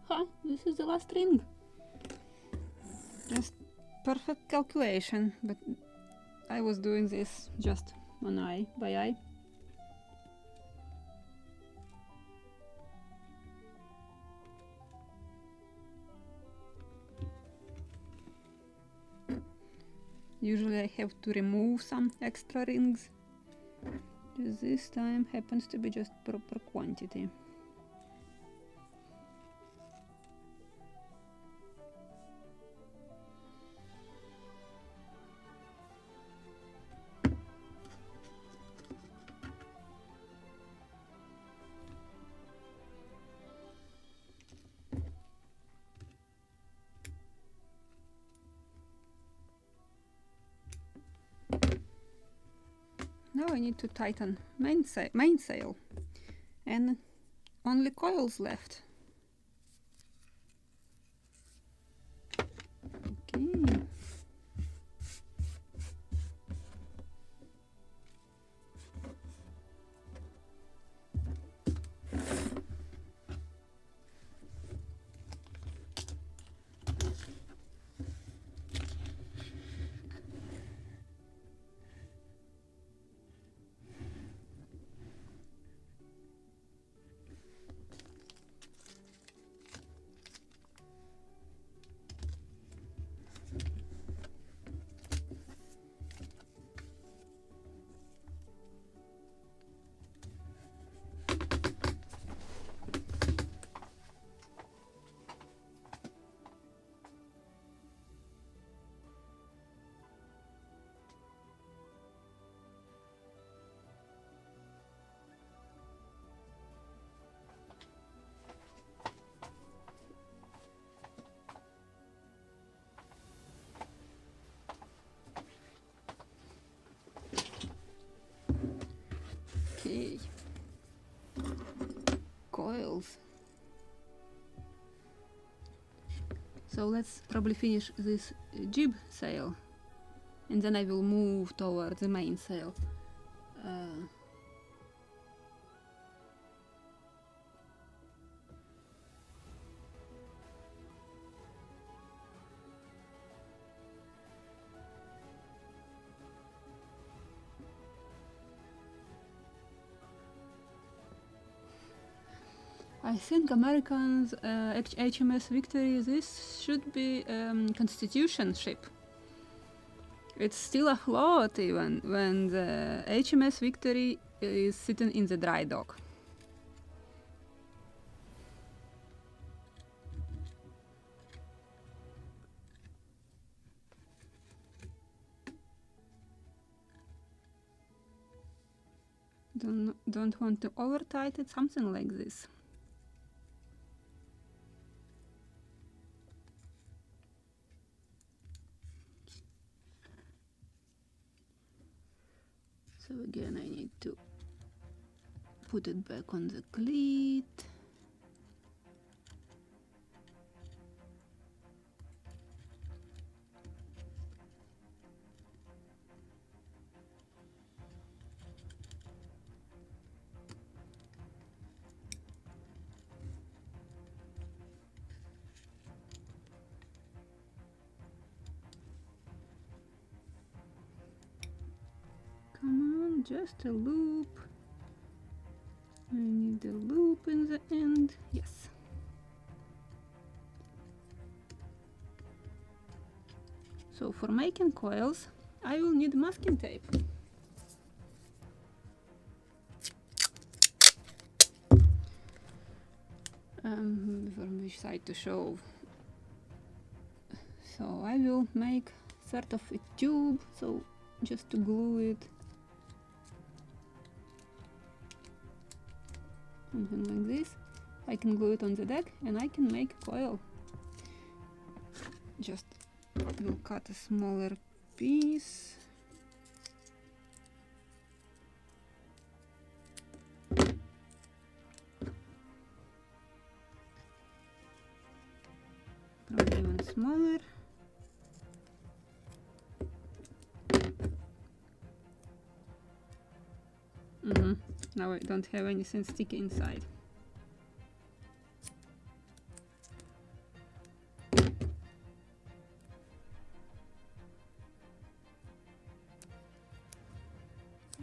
Huh, this is the last ring. Just perfect calculation, but I was doing this just on eye by eye. Usually I have to remove some extra rings. This time happens to be just proper quantity. Now I need to tighten main sail, and only coils left. Okay. Okay. Coils. So let's probably finish this jib sail, and then I will move toward the main sail. I think Americans HMS Victory, this should be Constitution ship. It's still a float even when the HMS Victory is sitting in the dry dock. Don't want to over tighten it, something like this. So again, I need to put it back on the cleat. Come on, just a loop. I need a loop in the end. Yes. So for making coils, I will need masking tape. From which side to show? So I will make sort of a tube, so just to glue it. Something like this. I can glue it on the deck and I can make a coil. Just will cut a smaller piece. Probably even smaller. Now I don't have anything sticky inside.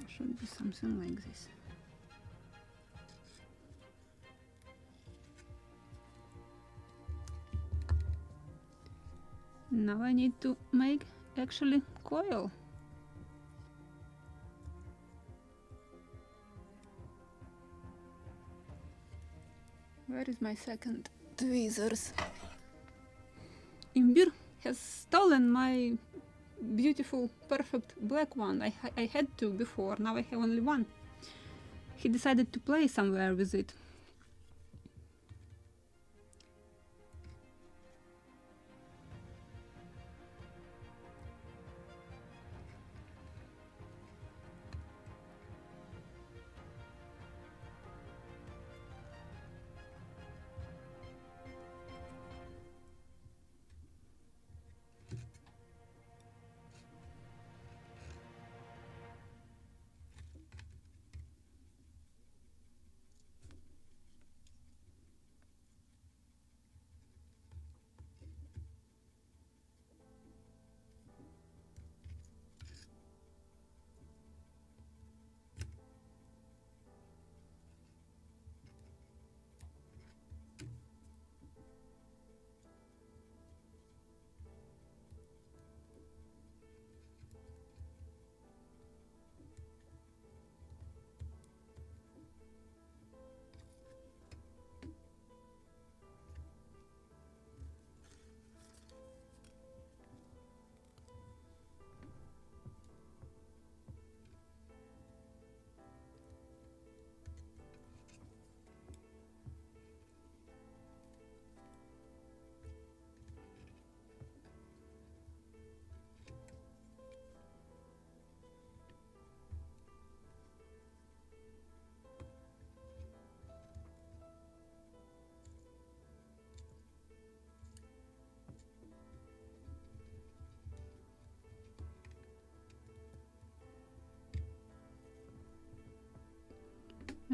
Should be something like this. Now I need to make actually coil. Where is my second tweezers? Imbir has stolen my beautiful, perfect black one. I had two before, now I have only one. He decided to play somewhere with it.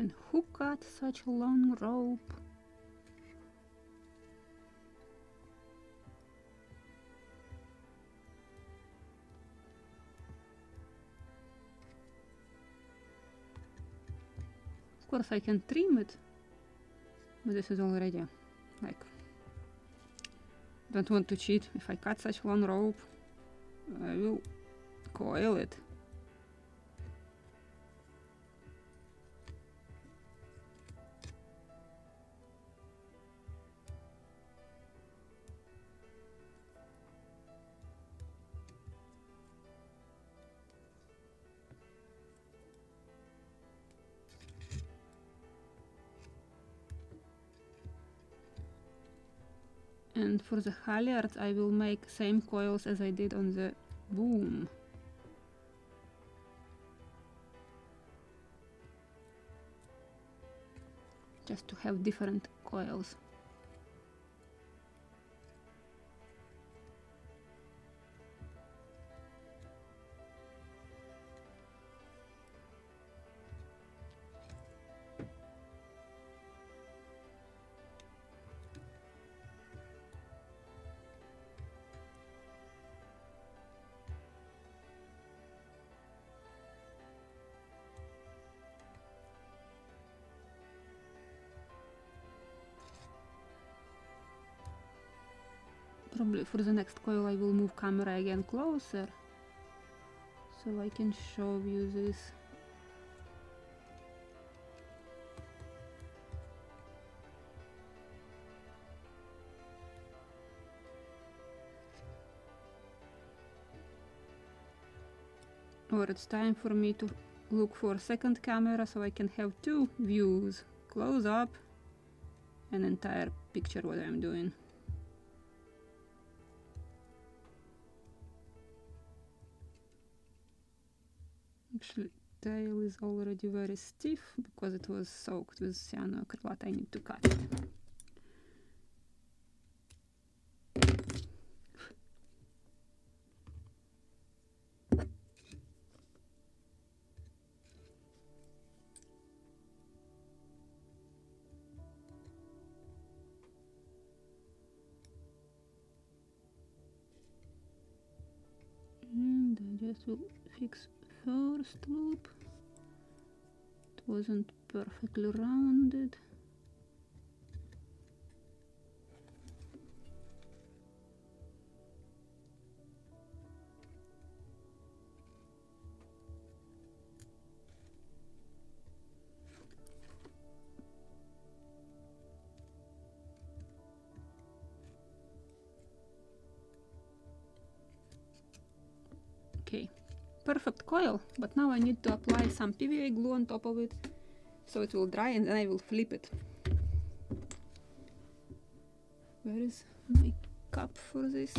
And who cut such a long rope? Of course I can trim it, but this is already like, don't want to cheat. If I cut such long rope, I will coil it. And for the halyards I will make same coils as I did on the boom. Just to have different coils. Probably for the next coil I will move camera again closer, so I can show you this. Or it's time for me to look for a second camera so I can have two views, close up and entire picture what I'm doing. Actually, tail is already very stiff because it was soaked with cyanoacrylate. I need to cut it. And I just will fix first loop. It wasn't perfectly rounded. Okay, perfect coil, but now I need to apply some PVA glue on top of it so it will dry, and then I will flip it. Where is my cup for this?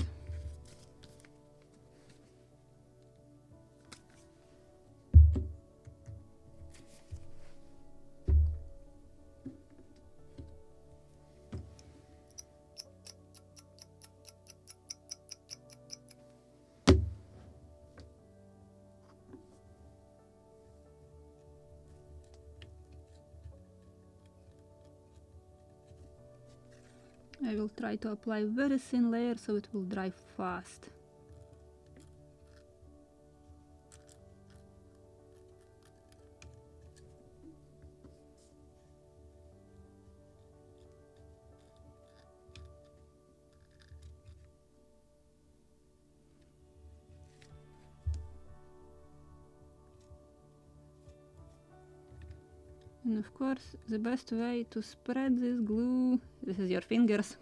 I will try to apply very thin layer so it will dry fast. And of course, the best way to spread this glue, this is your fingers.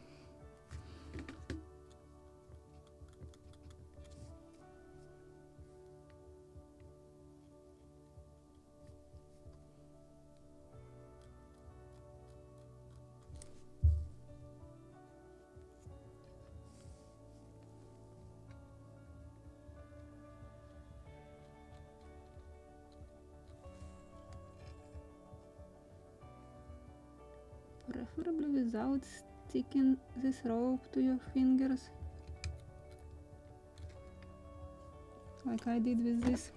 Preferably without sticking this rope to your fingers, like I did with this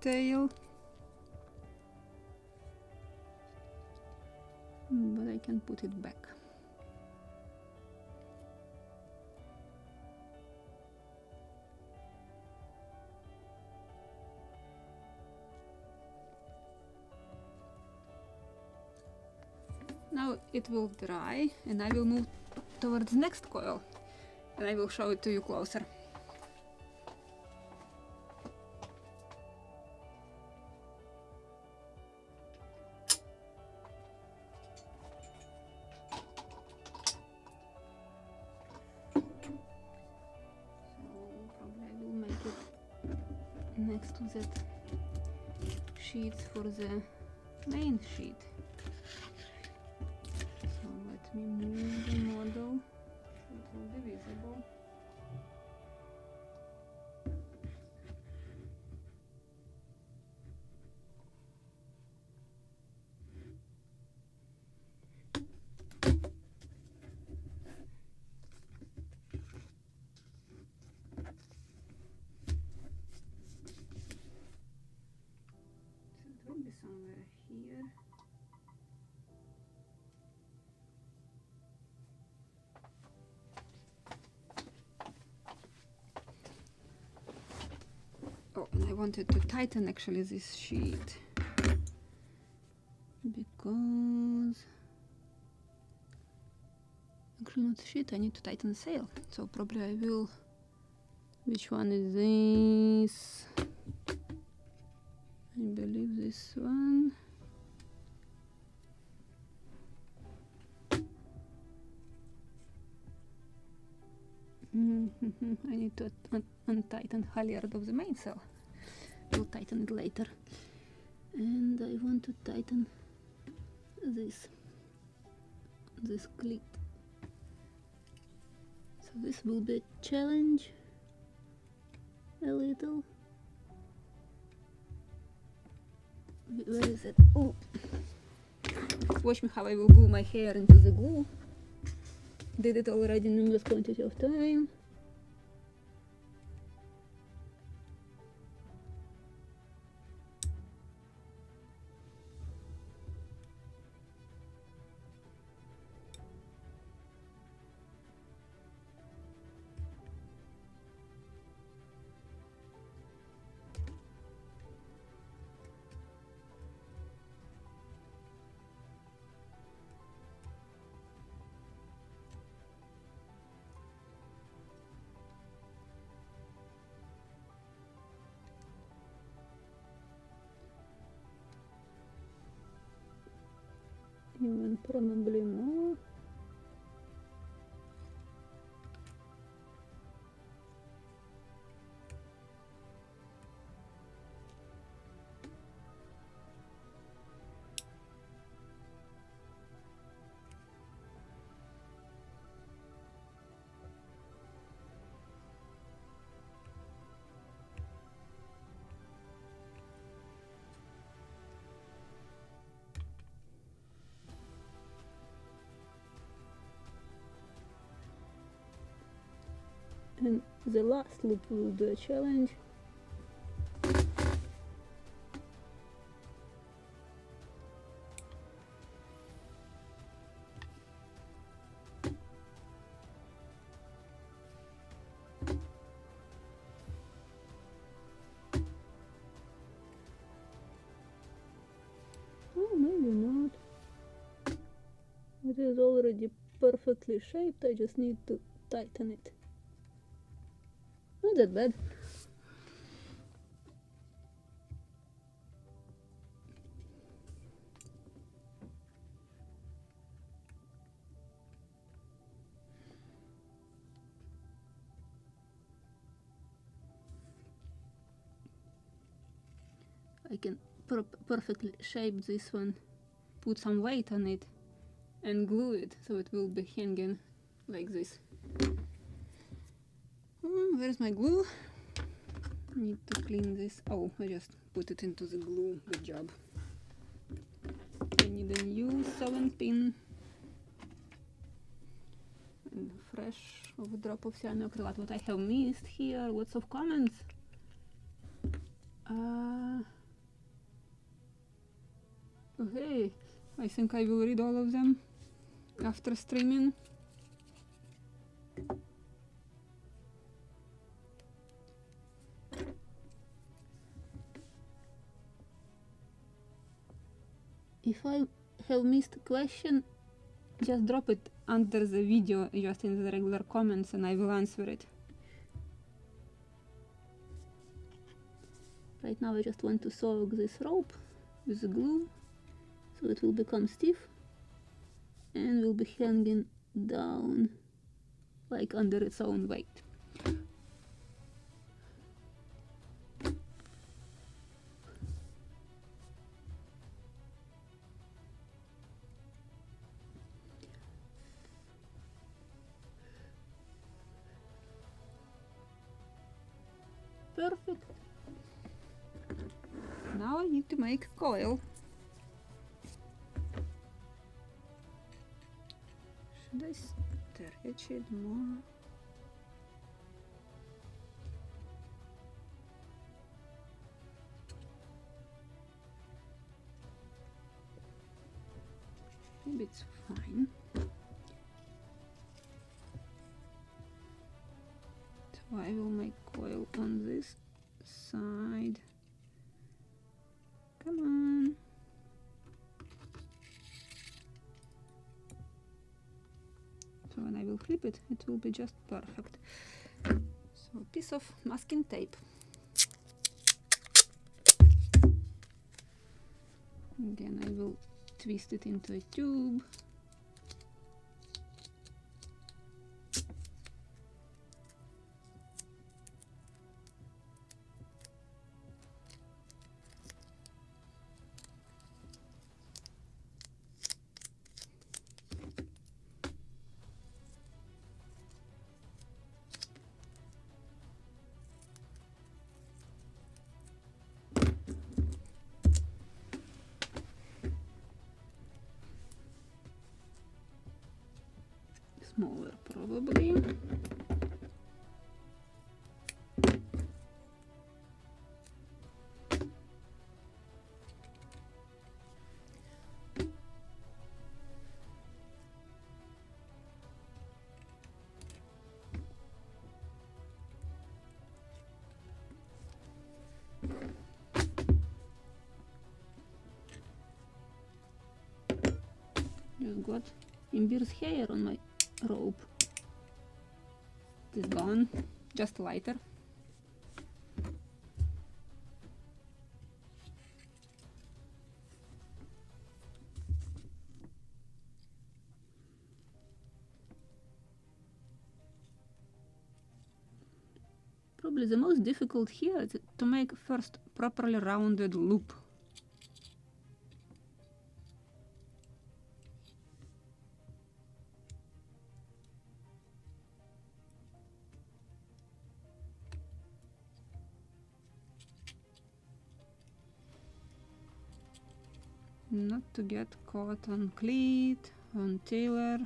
tail. can put it back. Now it will dry and I will move towards the next coil and I will show it to you closer. Next to that sheet for the main sheet. So let me move the model so it will be visible. Somewhere here. Oh, and I wanted to tighten actually this sheet because actually not the sheet, I need to tighten the sail. So probably I will. Which one is this? I believe this one. I need to untighten halyard of the mainsail. We'll tighten it later. And I want to tighten this cleat. So this will be a challenge a little. Where is it? Oh! Watch me how I will glue my hair into the glue. Did it already numerous quantity of time. Even probably more. And the last loop will be a challenge. Oh, maybe not. It is already perfectly shaped, I just need to tighten it. Not that bad. I can perfectly shape this one, put some weight on it and glue it so it will be hanging like this. Where's my glue? Need to clean this. Oh, I just put it into the glue. Good job. I need a new sewing pin and fresh drop of cyanoacrylate. What I have missed here, lots of comments. Okay, I think I will read all of them. after streaming. If I have missed a question, just drop it under the video, just in the regular comments, and I will answer it. Right now I just want to soak this rope with the glue, so it will become stiff and will be hanging down like under its own weight. Perfect. Now I need to make a coil. Should I stretch it more? Maybe it's fine. So I will make coil on this side. Come on. So when I will flip it, it will be just perfect. So a piece of masking tape. Again, I will twist it into a tube. Smaller probably. Just got Imbir's hair on my rope. It is gone, just lighter. Probably the most difficult here is to make first properly rounded loop. Not to get caught on cleat, on tailor.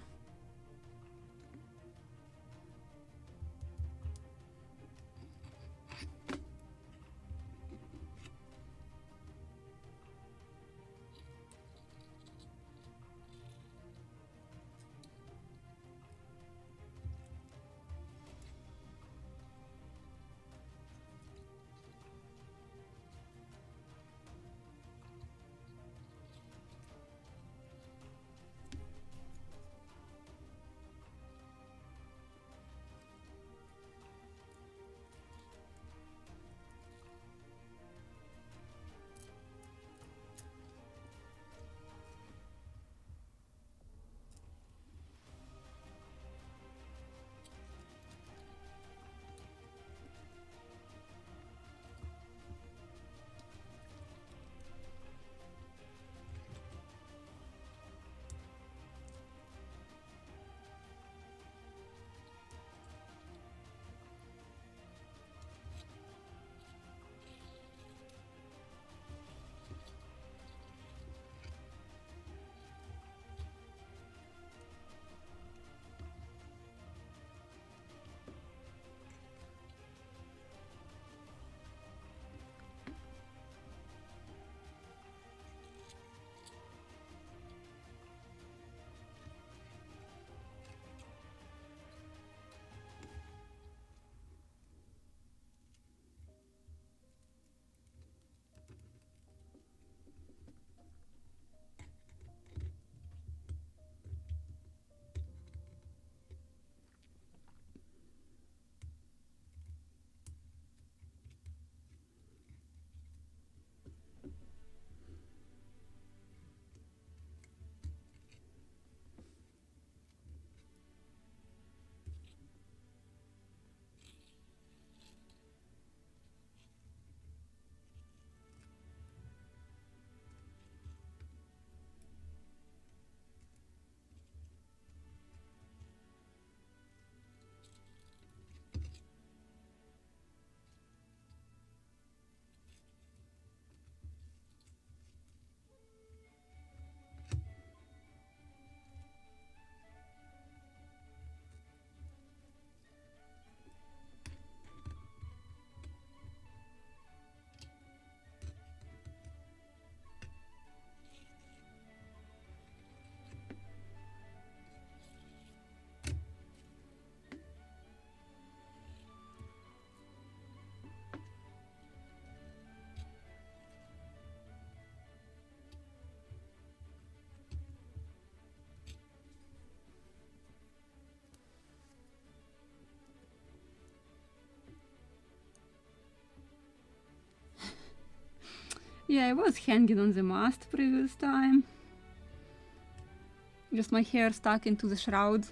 Yeah, I was hanging on the mast previous time. Just my hair stuck into the shroud.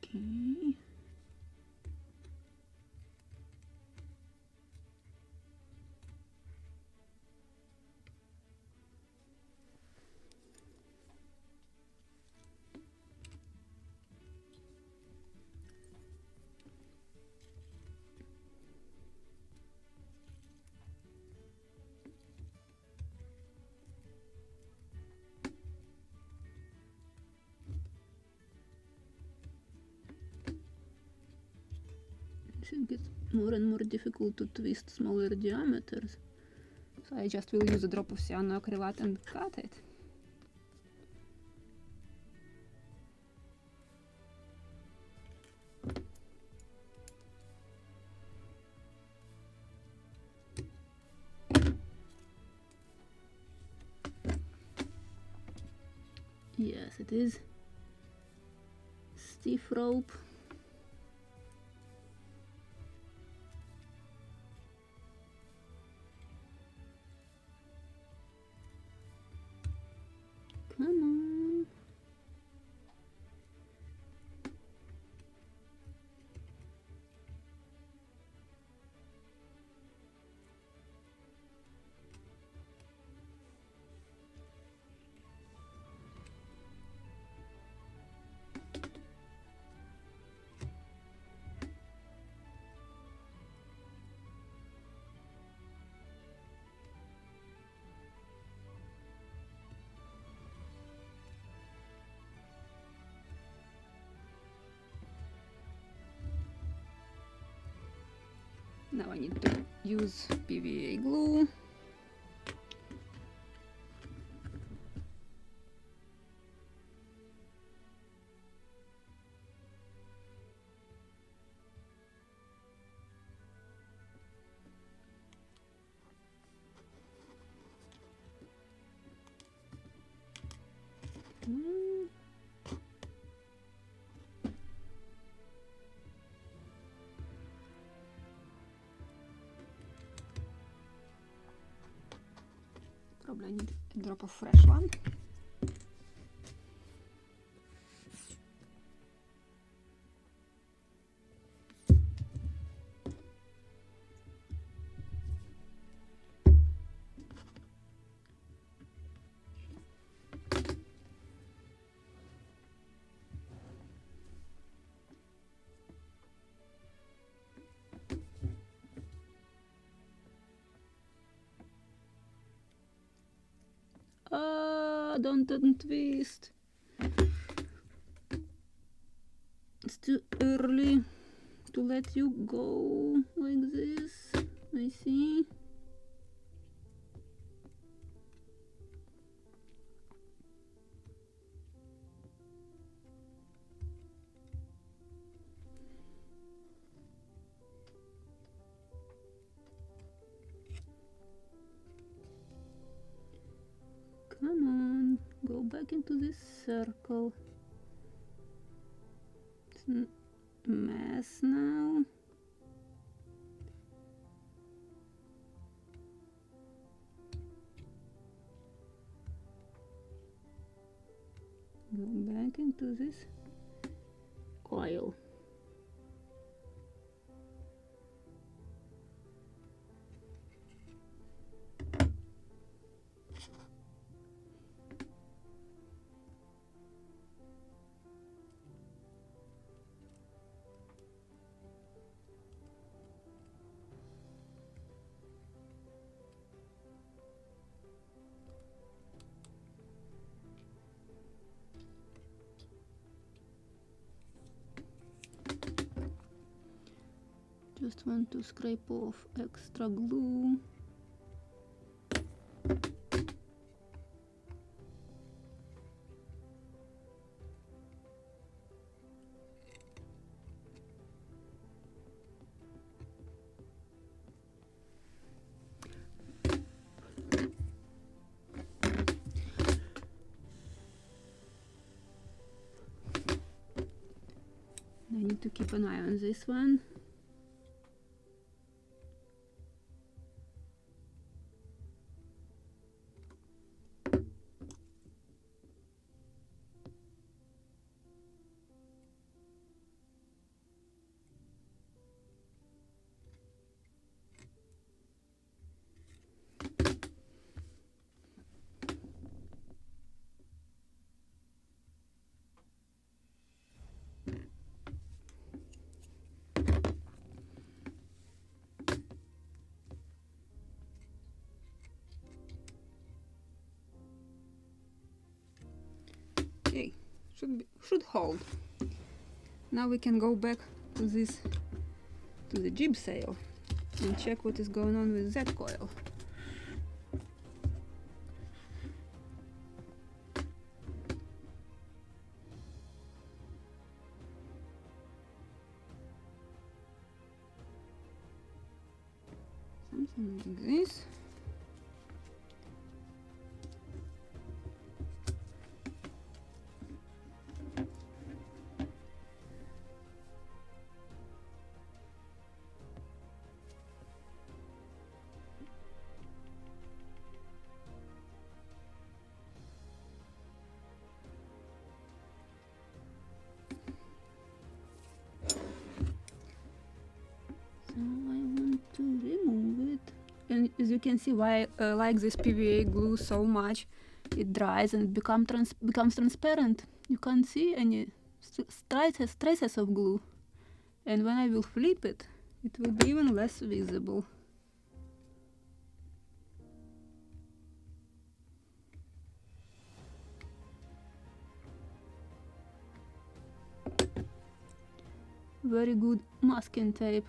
Okay. I think it's more and more difficult to twist smaller diameters. So I just will use a drop of cyanoacrylate and cut it. Yes, it is. Stiff rope. Come on. Now I need to use PVA glue. Probably I need a drop of fresh one. Don't twist. It's too early to let you go like this. I see. Come on, go back into this circle. It's a mess now. to this coil. Just want to scrape off extra glue. I need to keep an eye on this one. Okay, should hold. Now we can go back to the jib sail and check what is going on with that coil. Something like this. So I want to remove it, and as you can see, why I like this PVA glue so much. It dries and it becomes transparent. You can't see any traces of glue, and when I will flip it, it will be even less visible. Very good masking tape.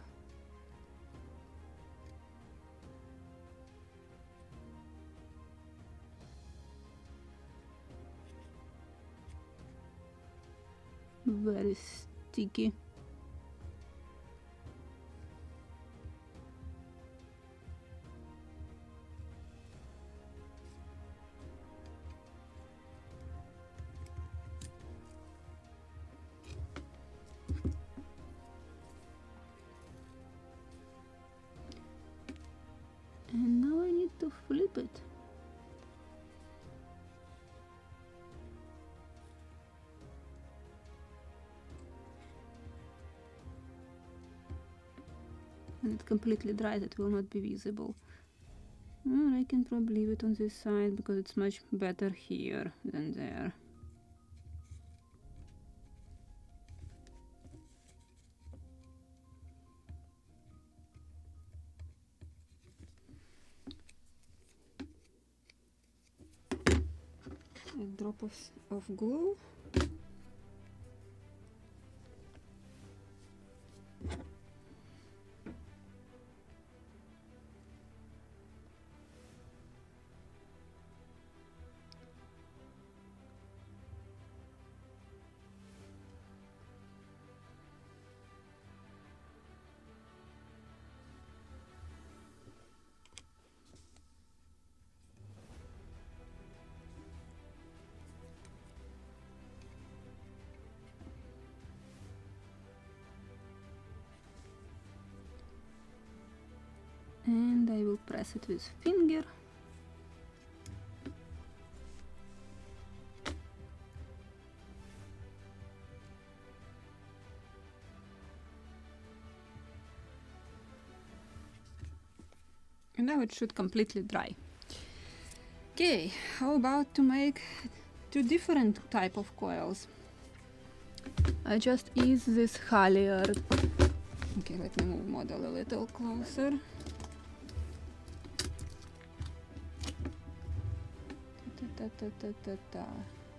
Very sticky. And now I need to flip it. When it completely dries, it will not be visible. Or I can probably leave it on this side because it's much better here than there. A drop of glue. And I will press it with finger. And now it should completely dry. Okay, how about to make two different type of coils? I just use this halyard. Okay, let me move model a little closer.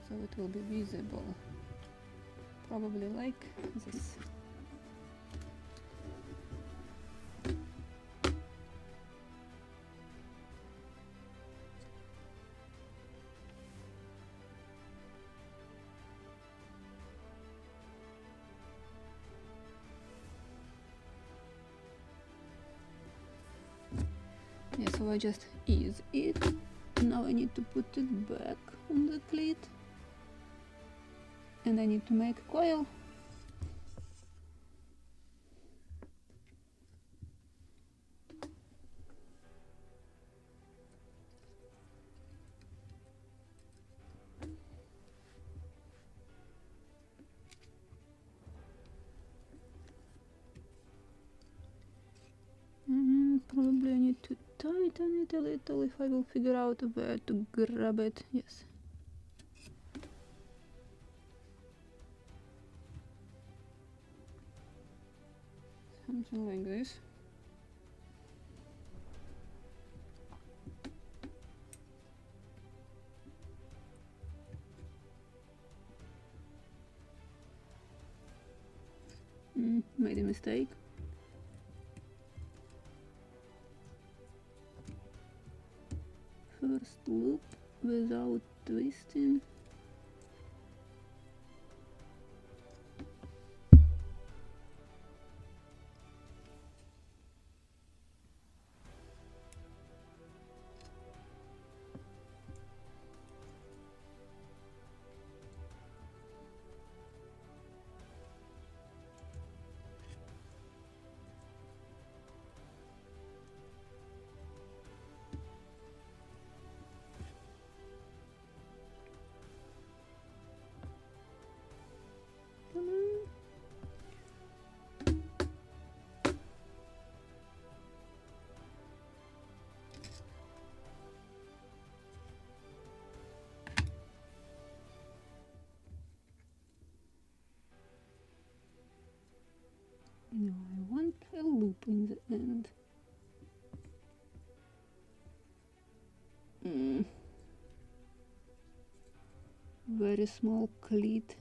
So it will be visible. Probably like this. Yeah, so I just ease it. Now I need to put it back on the cleat. And I need to make coil. Probably I need to tighten it a little if I will figure out where to grab it. Yes. Something like this. Made a mistake. First loop without twisting. No, I want a loop in the end. Very small cleat.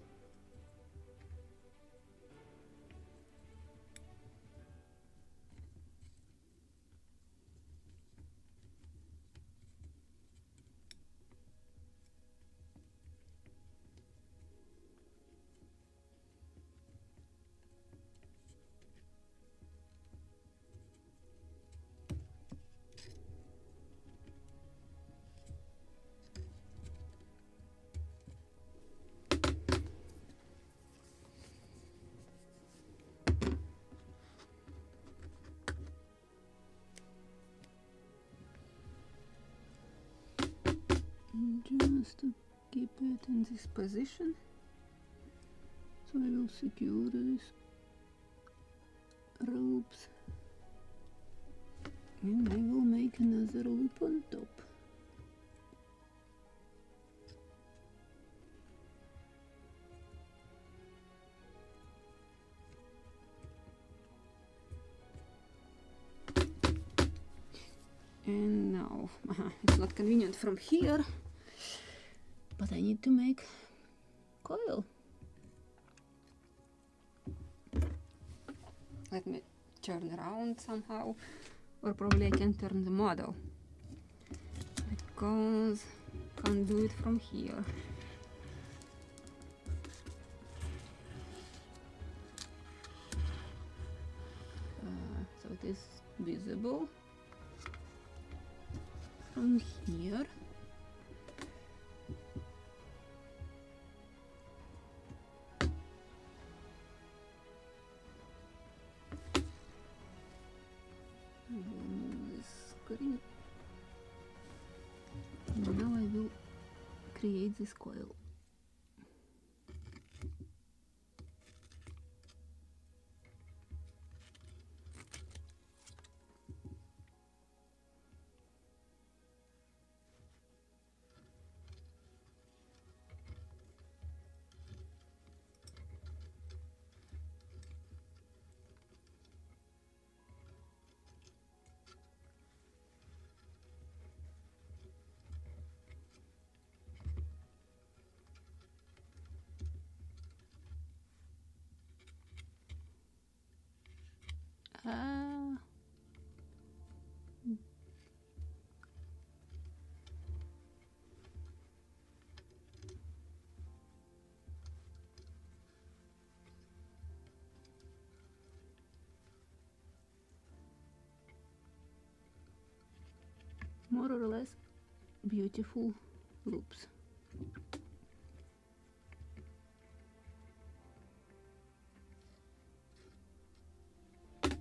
Just to keep it in this position, so I will secure these ropes and I will make another loop on top. And now it's not convenient from here, but I need to make coil. Let me turn around somehow, or probably I can turn the model because can't do it from here. So it is visible from here. Screen. And now I will create this coil. More or less beautiful loops. It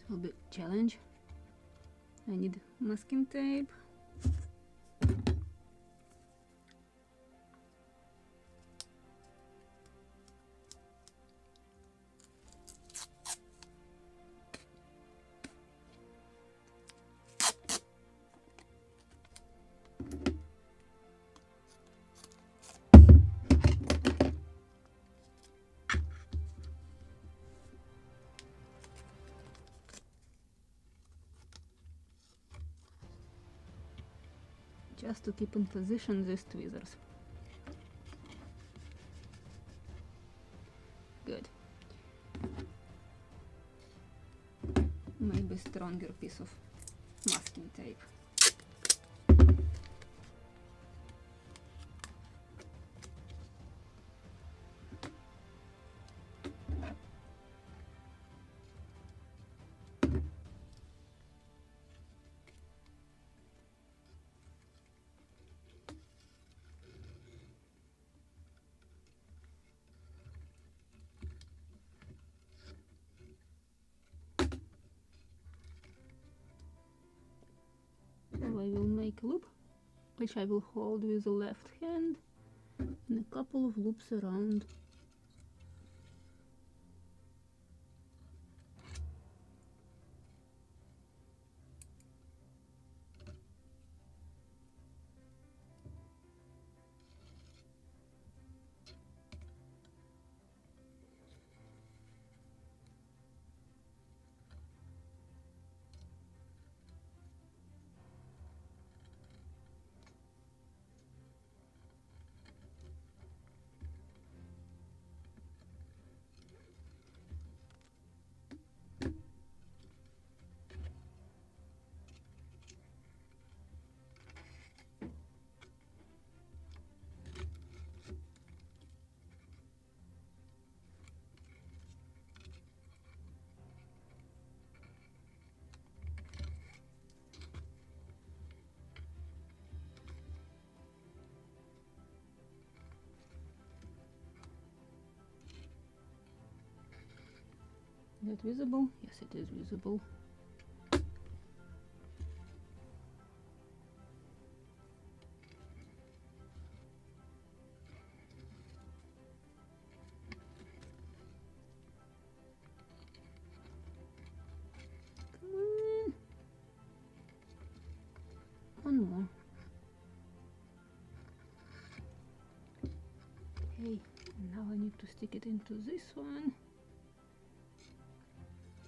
will be a challenge. I need masking tape. Just to keep in position these tweezers. Good. Maybe stronger piece of masking tape. I will make a loop, which I will hold with the left hand, and a couple of loops around. Is it visible? Yes, it is visible. Come on. One more. Okay, now I need to stick it into this one.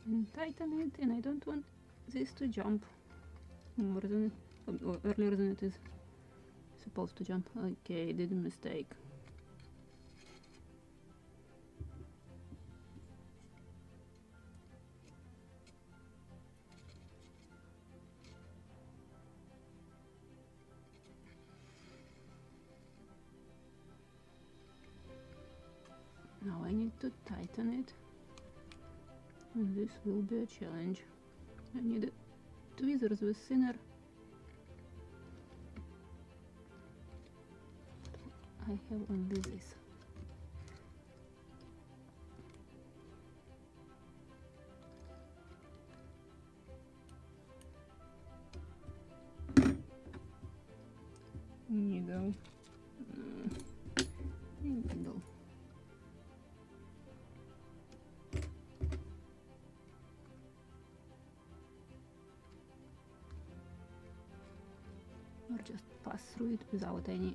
And tighten it, and I don't want this to jump more than or earlier than it is supposed to jump. Okay, did a mistake. Now I need to tighten it. And this will be a challenge. I need tweezers with thinner. I have only this. Needle. Needle. Or just pass through it without any.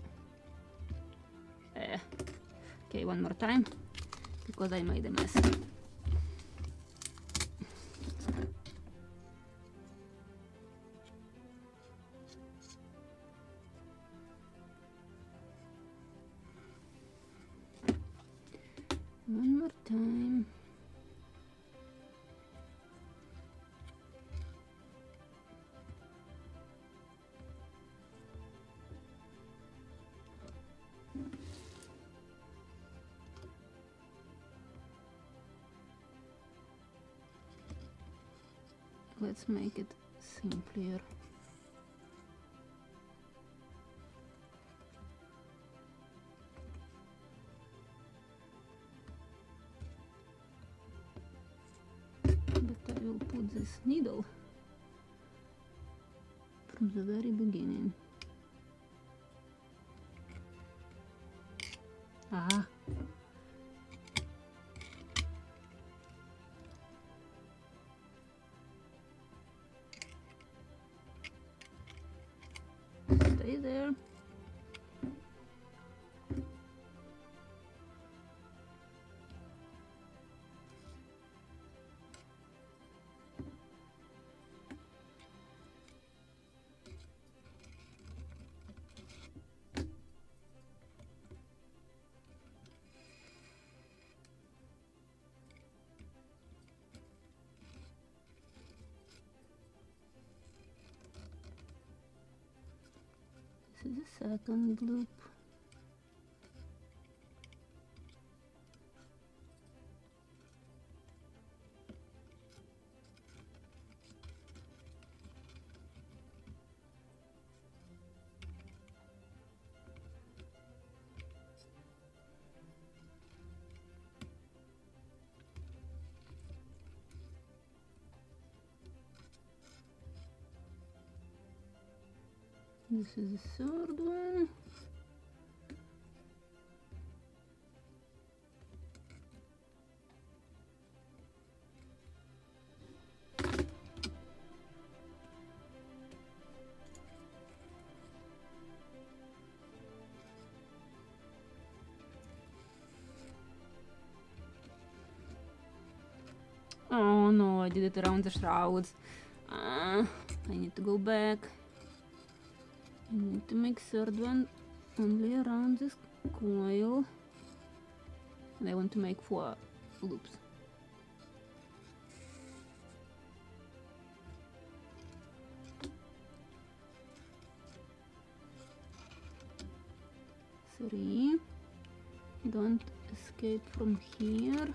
Okay, one more time, because I made a mess. One more time. let's make it simpler. But I will put this needle from the very beginning. Ah. Stay there. This is the second loop. This is the third one. Oh no, I did it around the shrouds. I need to go back. I need to make third one only around this coil. And I want to make 4 loops. Three. Don't escape from here.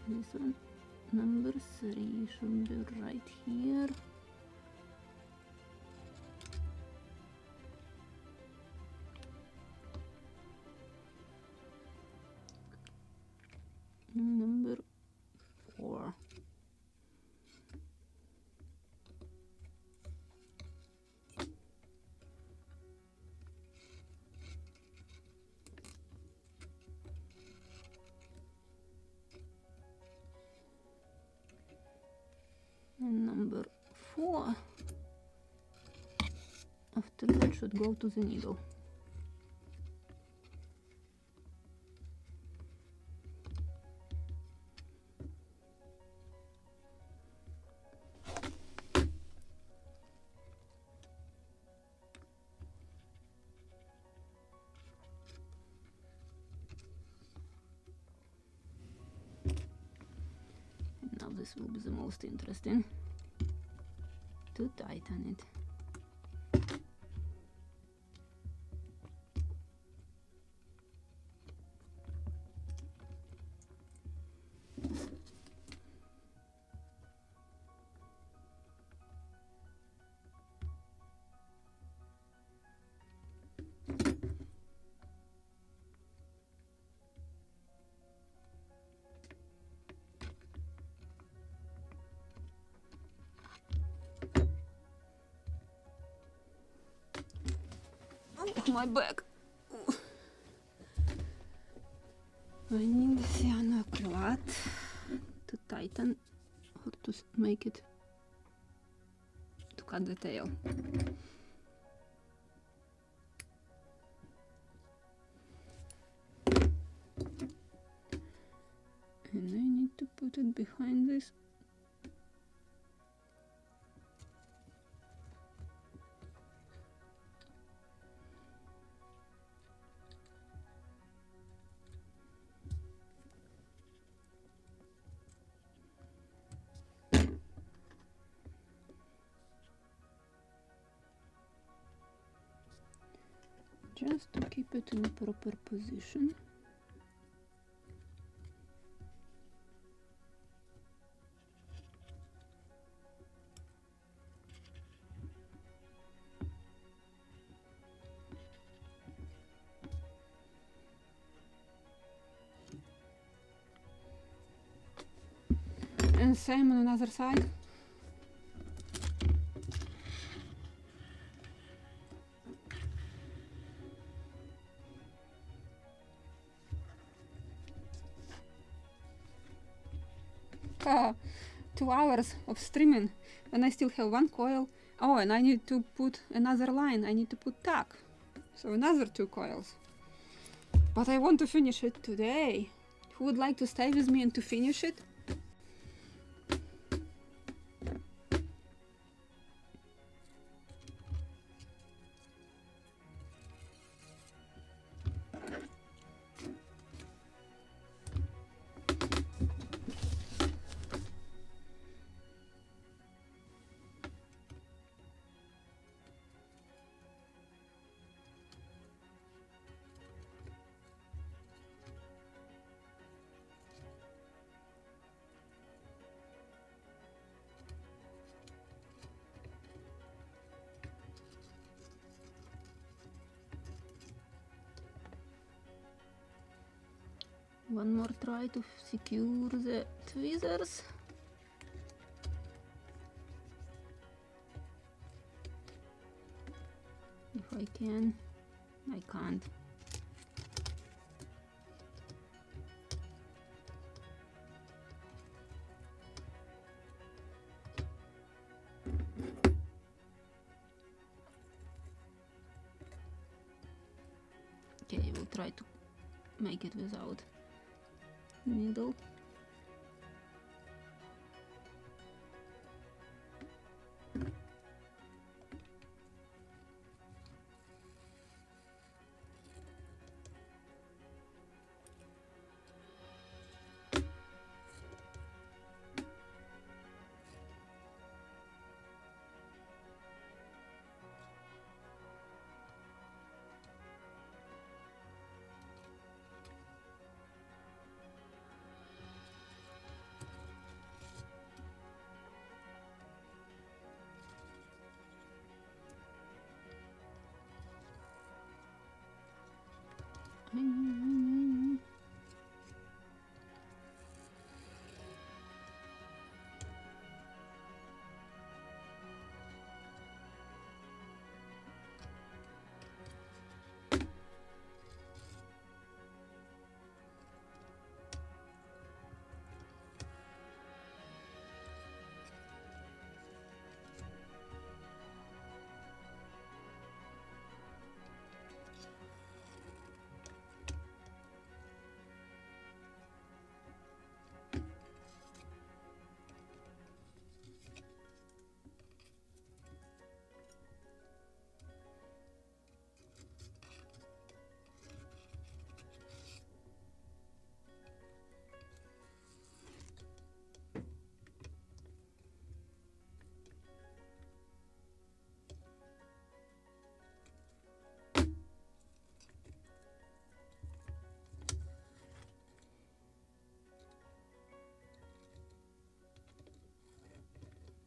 This one, number 3, should be right here. Number 4. And number 4, after that, should go to the needle. And now this will be the most interesting, to tighten it. My back. I need cyanoacrylate to tighten or to make it to cut the tail. And I need to put it behind this. just to keep it in the proper position. And same on another side. Ah, 2 hours of streaming and I still have 1 coil. Oh, and I need to put another line. I need to put tack. So another 2 coils. But I want to finish it today. Who would like to stay with me and to finish it? One more try to secure the tweezers. If I can, I can't. Okay, we'll try to make it without needle.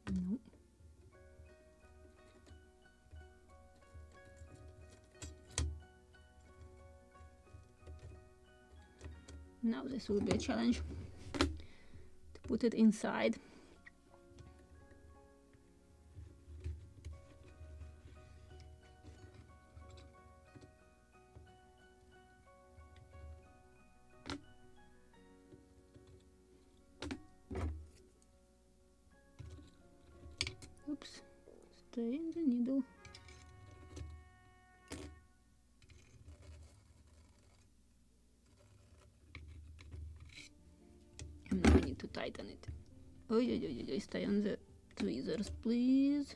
No. Now this will be a challenge to put it inside. Oops, stay in the needle. And now I need to tighten it. Oh, stay on the tweezers, please.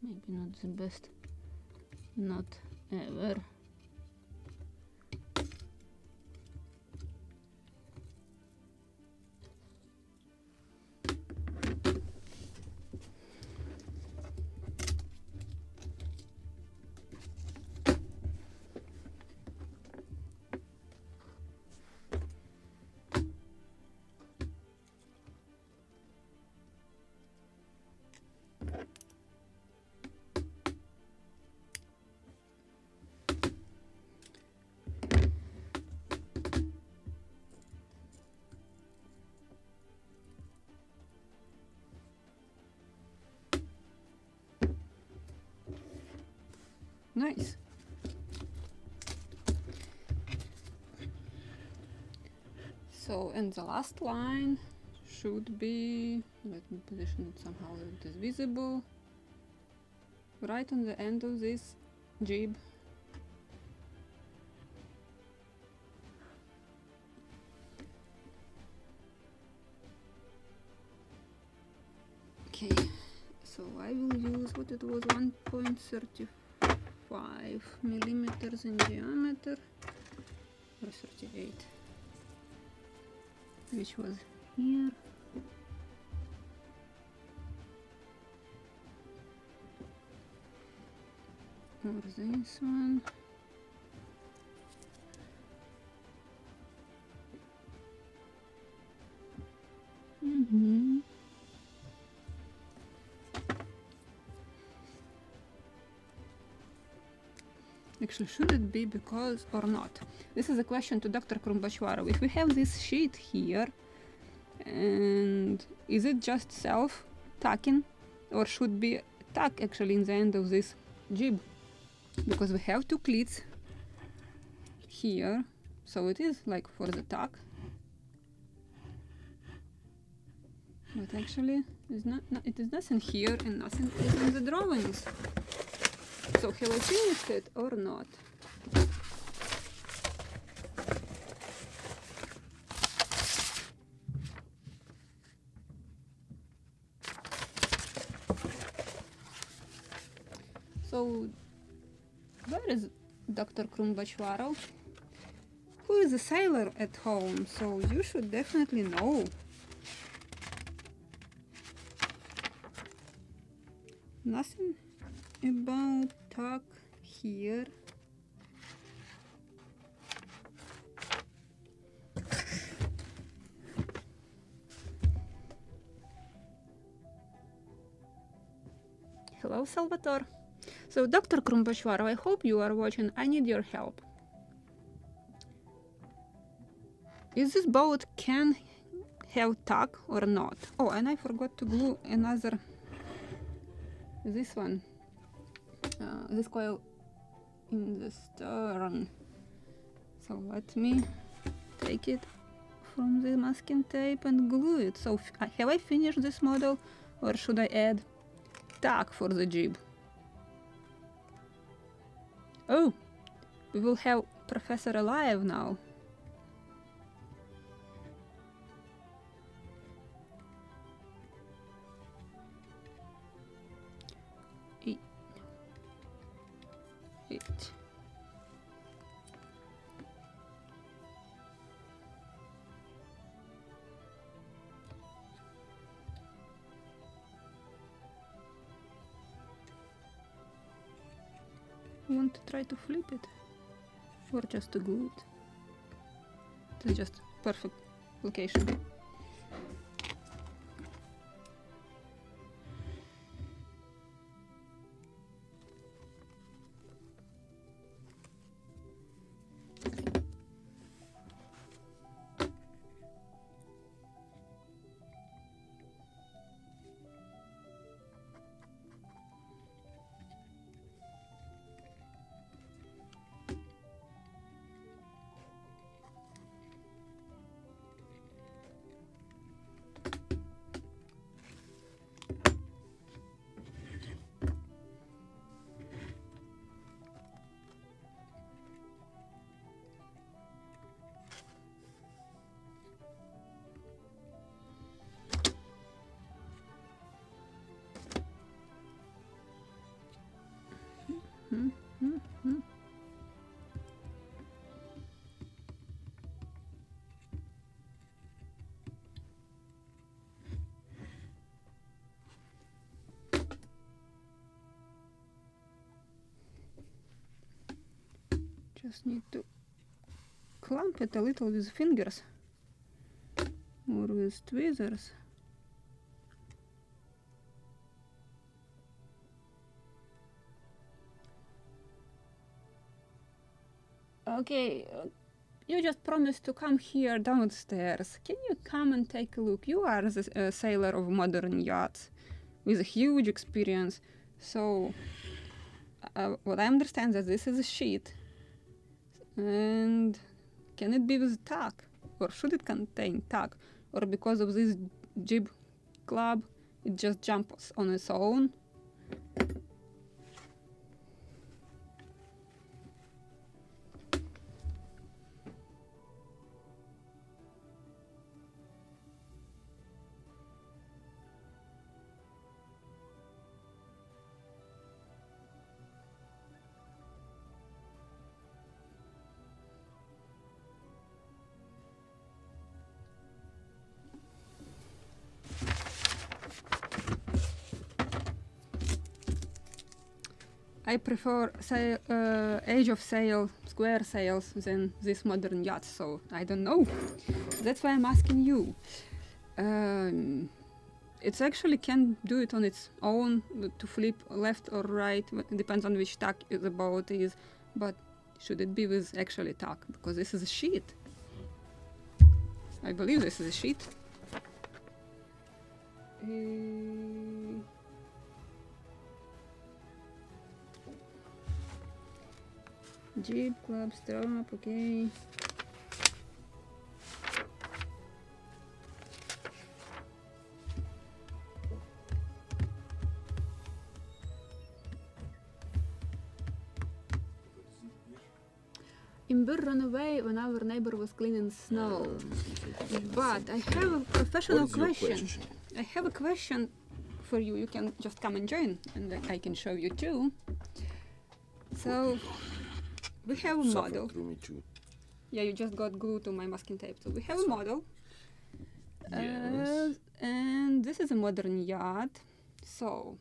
Maybe not the best, not ever. Nice. So, and the last line should be, let me position it somehow that it is visible, right on the end of this jib. Okay, so I will use what it was, 1.35 millimeters in diameter, or 38, which was here. Or this one. Actually, should it be because or not? This is a question to Dr. Batchvarov. If we have this sheet here, and is it just self-tacking, or should be tack actually in the end of this jib? Because we have two cleats here, so it is like for the tack. But actually, it is nothing here and nothing is in the drawings. So have I finished it or not? So where is Dr. Batchvarov? Who is a sailor at home? So you should definitely know. Nothing about tack here. Hello, Salvatore. So, Dr. Batchvarov, I hope you are watching. I need your help. Is this boat can have tack or not? Oh, and I forgot to glue another. This one. This coil in the stern. So let me take it from the masking tape and glue it. So have I finished this model, or should I add tack for the jib? Oh, we will have Professor alive now. It. Want to try to flip it, or just to glue it? It's just perfect location. Just need to clamp it a little with fingers or with tweezers. Okay, you just promised to come here downstairs. Can you come and take a look? You are the sailor of modern yachts with a huge experience. So what I understand that this is a sheet, and can it be with tack, or should it contain tack, or because of this jib club it just jumps on its own? I prefer age of sail, square sails than this modern yacht, so I don't know. That's why I'm asking you. It actually can do it on its own to flip left or right, depends on which tack the boat is, but should it be with actually tack? Because this is a sheet. I believe this is a sheet. Jib, club, strap, okay. Imber ran away when our neighbor was cleaning snow. But I have a professional question. I have a question for you. You can just come and join, and I can show you too. So we have a model. Yeah, you just got glue to my masking tape. So we have a model. Yes. And this is a modern yacht. So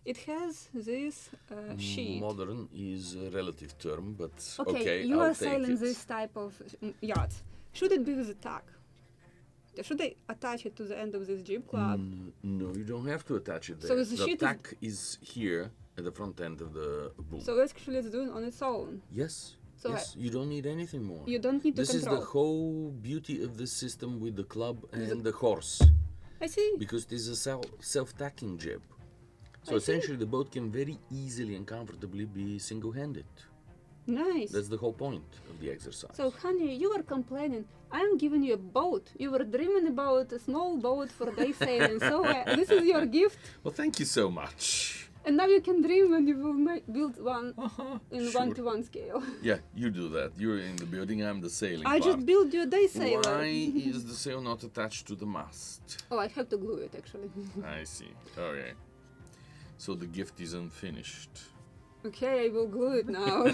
it has this sheet. Modern is a relative term, but Okay, you are sailing this type of yacht. Should it be with a tack? Should I attach it to the end of this jib club? No, you don't have to attach it there. So the sheet tack is here at the front end of the boom. So actually it's doing on its own. Yes. So yes, you don't need anything more. You don't need to this control. This is the whole beauty of this system with the club and the horse. I see. Because this is a self-tacking jib. So essentially the boat can very easily and comfortably be single-handed. Nice. That's the whole point of the exercise. So honey, you were complaining. I'm giving you a boat. You were dreaming about a small boat for day sailing. So this is your gift. Well, thank you so much. And now you can dream and you will build one in sure. 1-to-1 scale. Yeah, you do that. You're in the building, I'm the sailing I part. just built you a DAYSAILER. Why is the sail not attached to the mast? Oh, I have to glue it actually. I see. Okay. So the gift is unfinished. Okay, I will glue it now.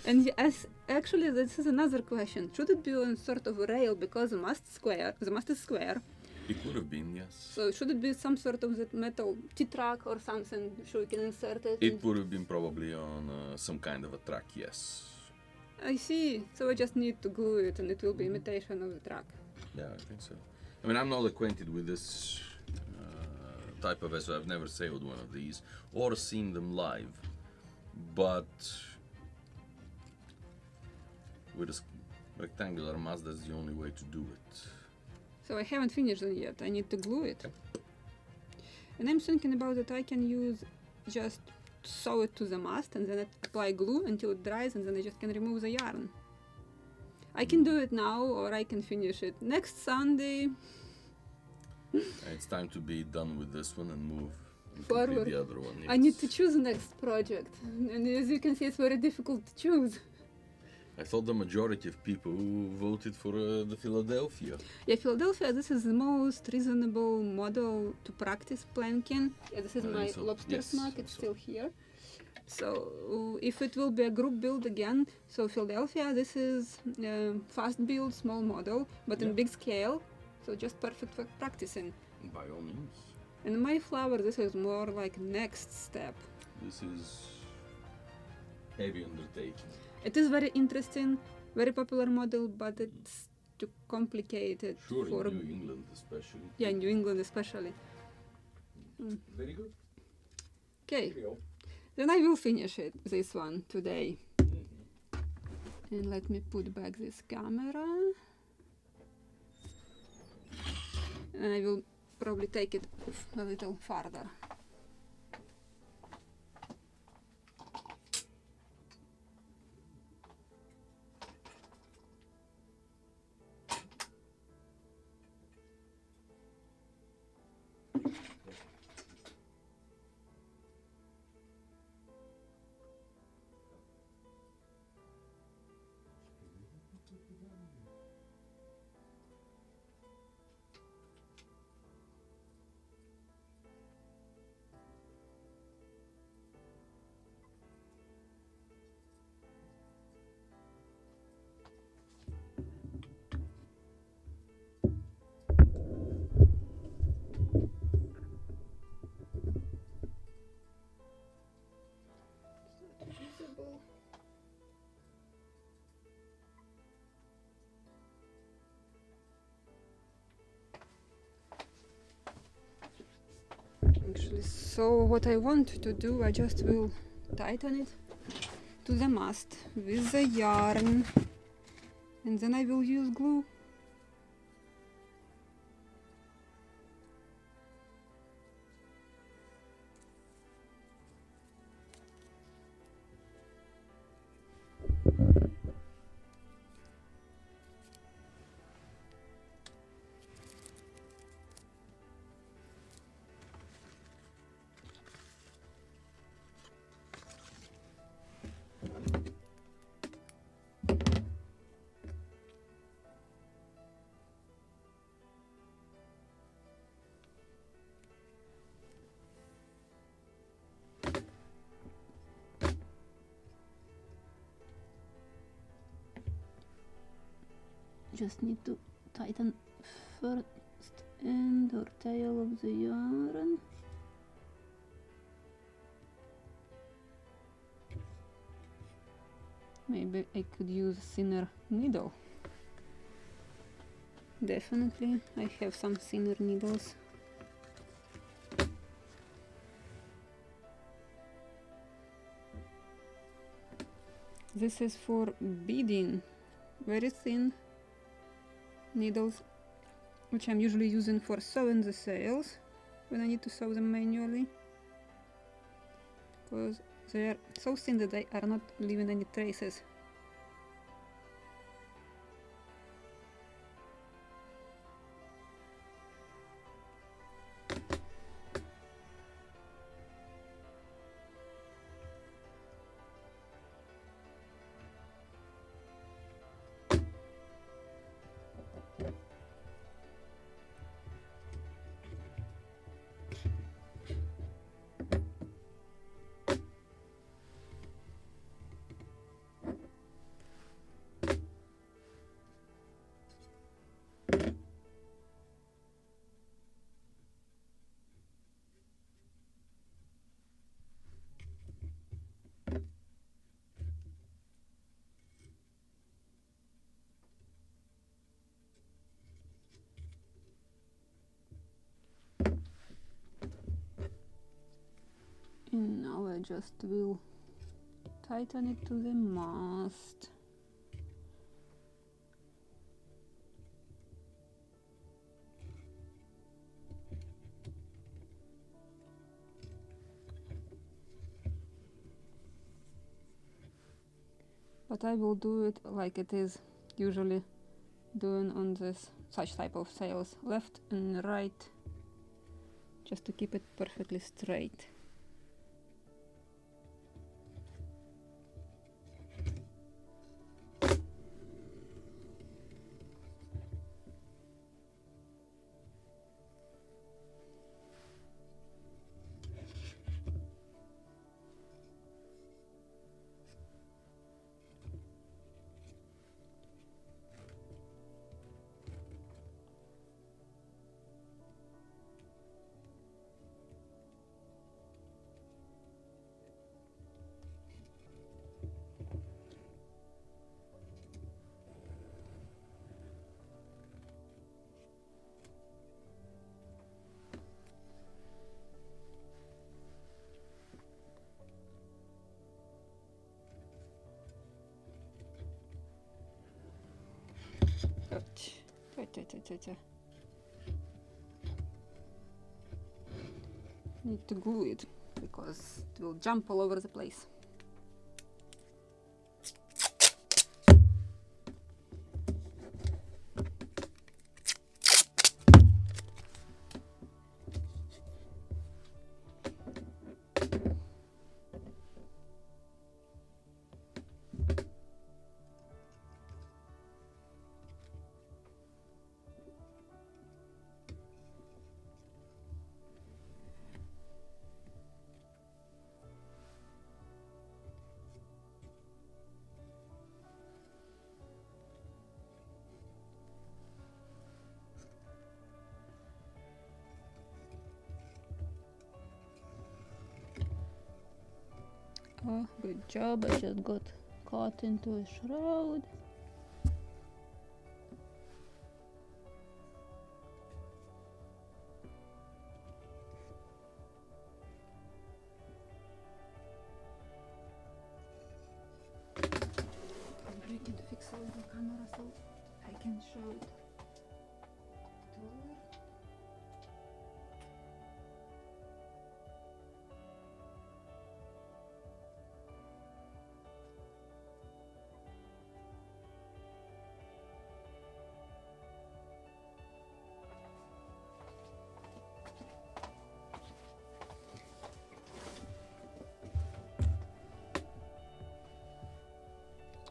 And yes, actually this is another question. Should it be on sort of a rail because the mast is square? It could have been, yes. So should it be some sort of that metal T-track or something so we can insert it? It would have been probably on some kind of a track, yes. I see. So I just need to glue it and it will be imitation of the track. Yeah, I think so. I mean, I'm not acquainted with this type of vessel. I've never sailed one of these or seen them live. But with a rectangular mast, that's the only way to do it. So I haven't finished it yet. I need to glue it. And I'm thinking about that I can use just sew it to the mast and then apply glue until it dries and then I just can remove the yarn. I can do it now or I can finish it next Sunday. It's time to be done with this one and move and forward. complete the other one. Yes. I need to choose the next project. And as you can see, it's very difficult to choose. I thought the majority of people voted for the Philadelphia. Yeah, Philadelphia, this is the most reasonable model to practice planking. Yeah, this is my lobster smack, it's still here. So if it will be a group build again, so Philadelphia, this is fast build, small model, but in big scale, so just perfect for practicing. By all means. And Mayflower, this is more like next step. This is heavy undertaking. It is very interesting, very popular model, but it's too complicated. Sure, for in New England especially. Yeah, in New England especially. Very good. Okay, then I will finish it, this one, today. And let me put back this camera. And I will probably take it a little farther. So what I want to do, I just will tighten it to the mast with the yarn, and then I will use glue. Just need to tighten first end or tail of the yarn. Maybe I could use a thinner needle. Definitely, I have some thinner needles. This is for beading, very thin needles, which I'm usually using for sewing the sails when I need to sew them manually, because they are so thin that they are not leaving any traces. And now I just will tighten it to the mast. But I will do it like it is usually doing on this such type of sails, left and right, just to keep it perfectly straight. Need to glue it because it will jump all over the place. Oh, good job, I just got caught into a shroud. need to fix all the camera so I can show it taller.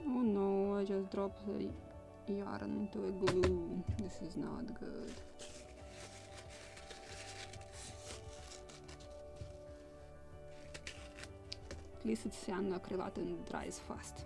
Oh no, I just dropped the yarn into a glue. This is not good. At least it's cyanoacrylate and dries fast.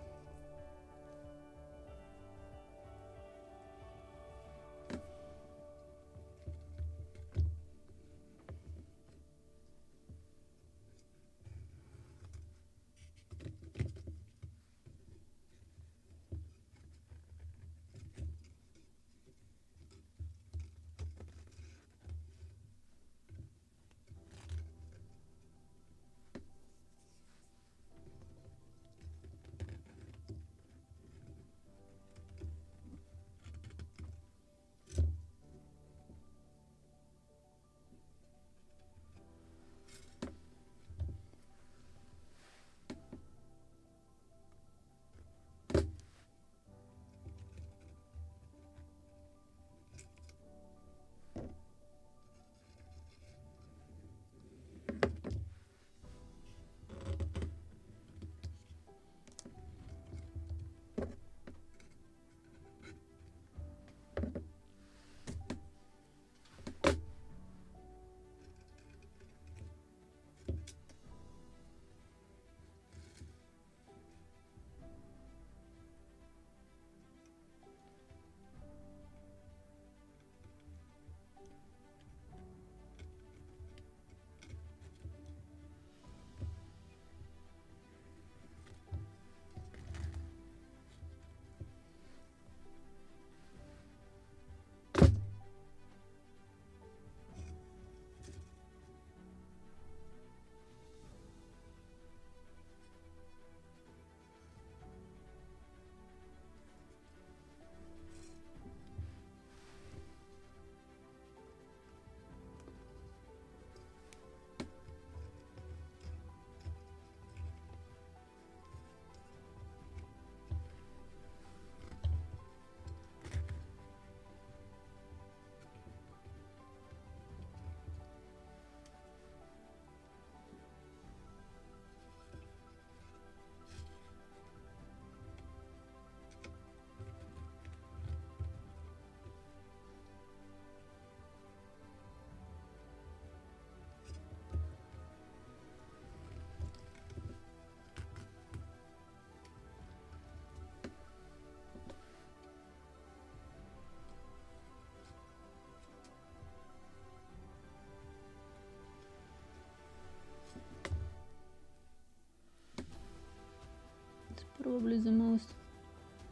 Probably the most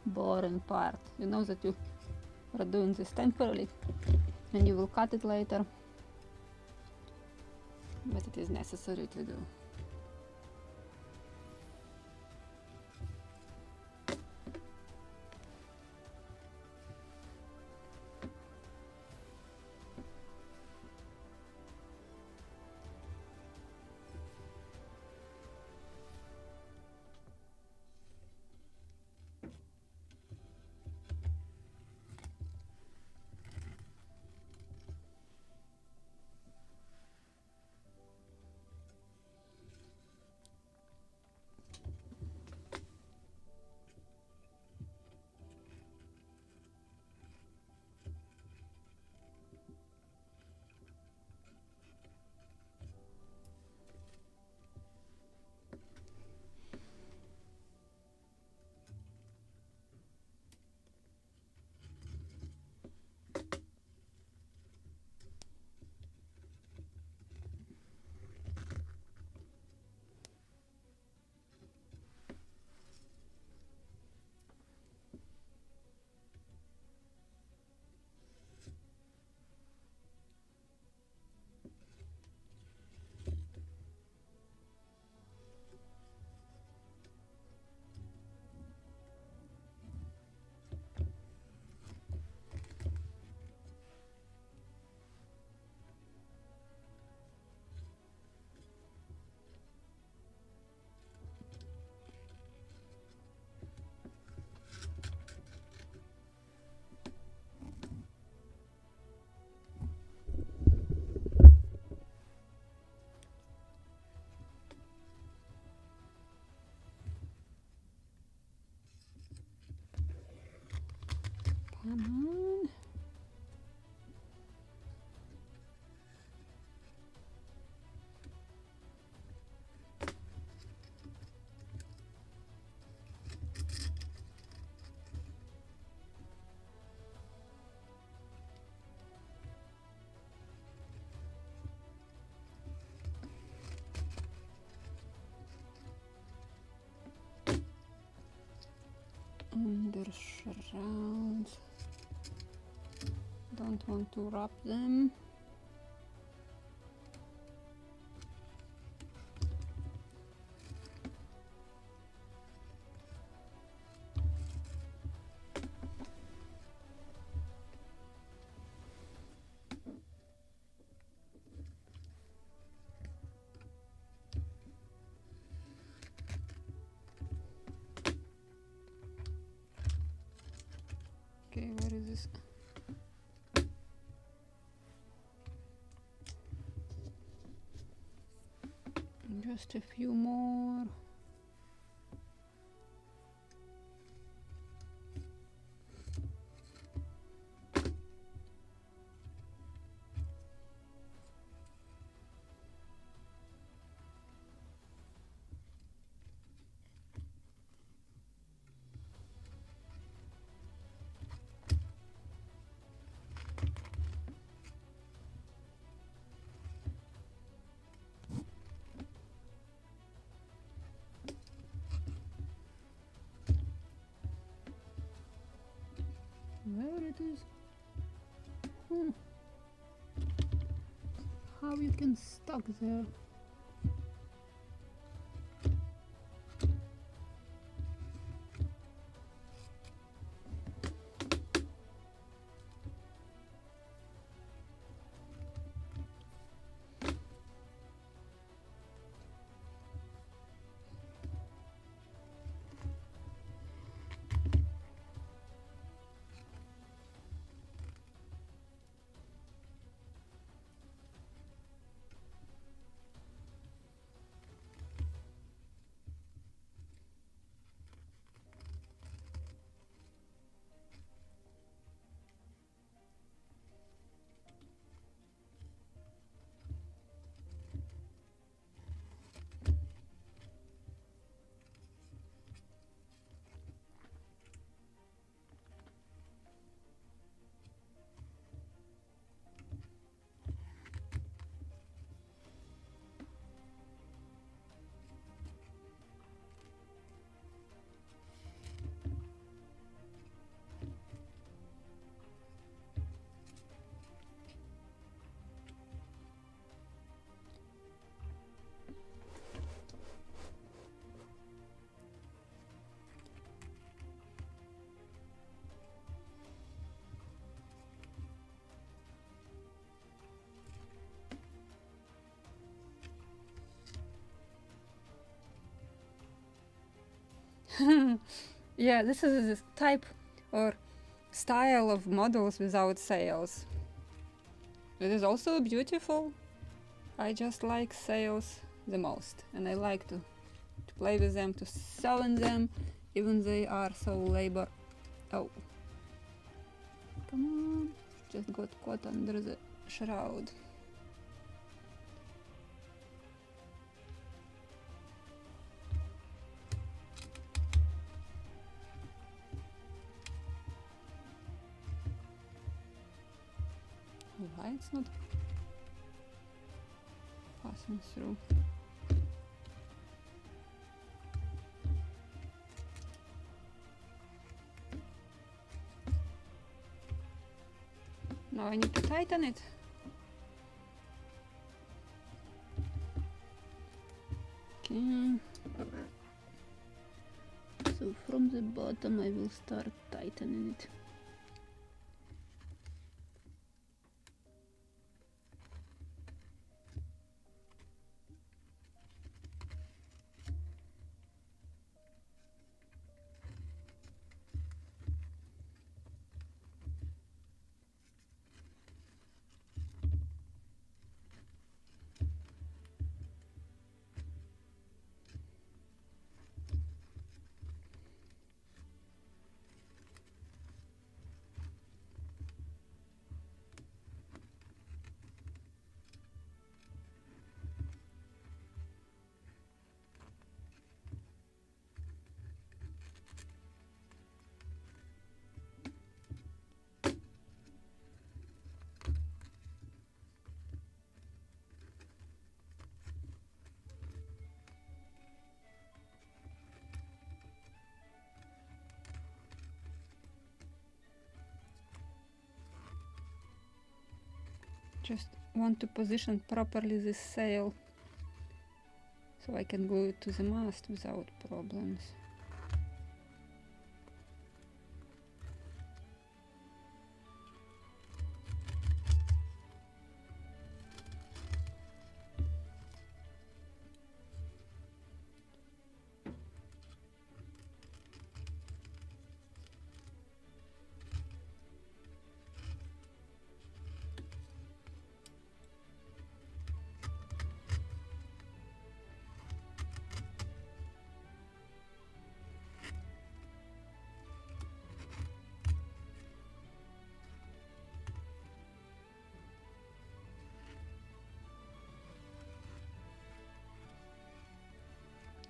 boring part. You know that you are doing this temporarily and you will cut it later, but it is necessary to do. Come on. Under shrouds. Don't want to wrap them. Okay, where is this? Just a few more. Where it is? How you can stuck there? Yeah, this is a type or style of models without sails. It is also beautiful. I just like sails the most, and I like to play with them, to sew in them, even they are so labor. Oh, come on, just got caught under the shroud. Why it's not passing through? Now I need to tighten it. Okay. So from the bottom I will start tightening it. Just want to position properly this sail so I can glue it to the mast without problems.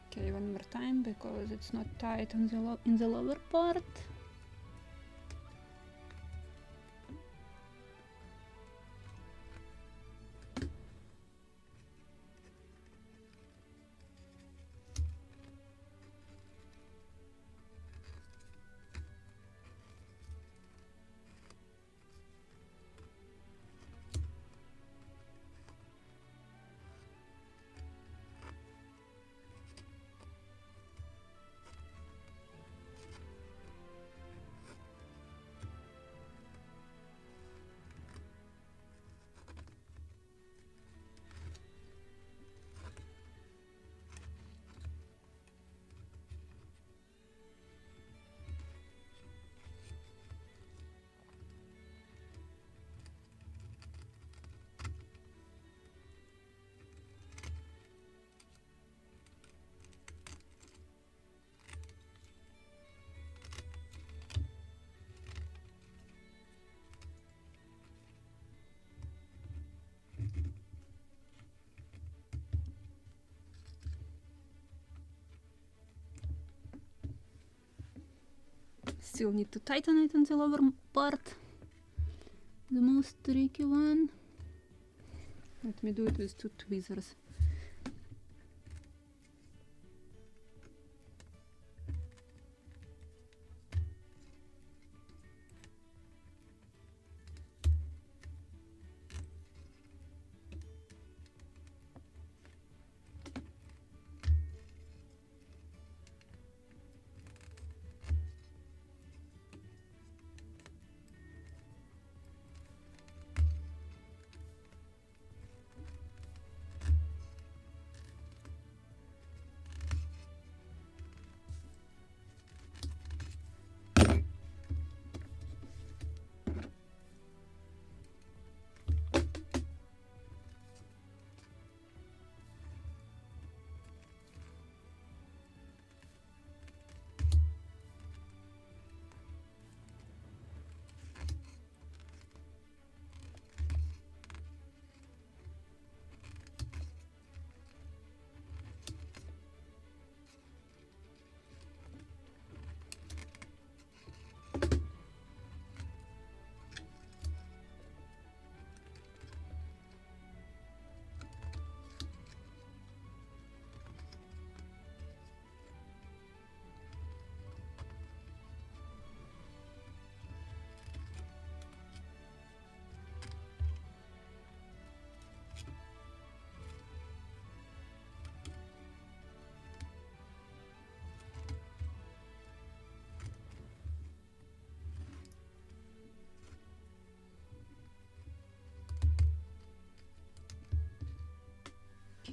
Okay, one more time because it's not tight on the in the lower part. Still need to tighten it on the lower part, the most tricky one. Let me do it with 2 tweezers.